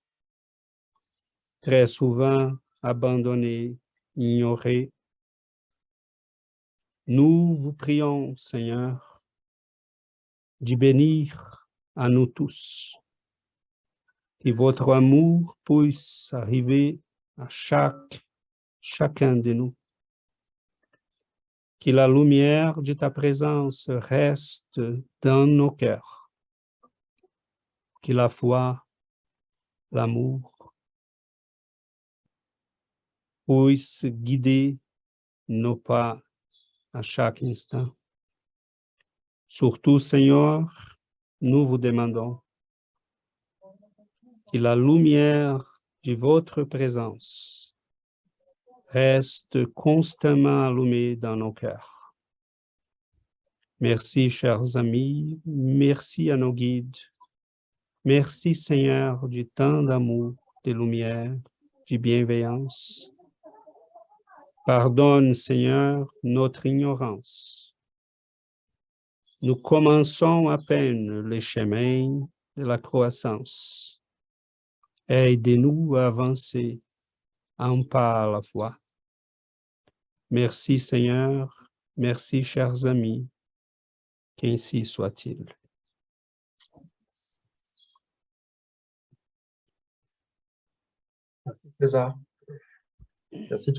S3: très souvent abandonnés, ignorés. Nous vous prions, Seigneur, de bénir à nous tous, que votre amour puisse arriver à chacun de nous, que la lumière de ta présence reste dans nos cœurs, que la foi, l'amour puisse guider nos pas à chaque instant. Surtout, Seigneur, nous vous demandons que la lumière de votre présence reste constamment allumée dans nos cœurs. Merci, chers amis, merci à nos guides. Merci, Seigneur, du temps d'amour, de lumière, de bienveillance. Pardonne, Seigneur, notre ignorance. Nous commençons à peine le chemin de la croissance. Aidez-nous à avancer un pas à la fois. Merci, Seigneur. Merci, chers amis. Qu'ainsi soit-il.
S7: C'est ça. Merci.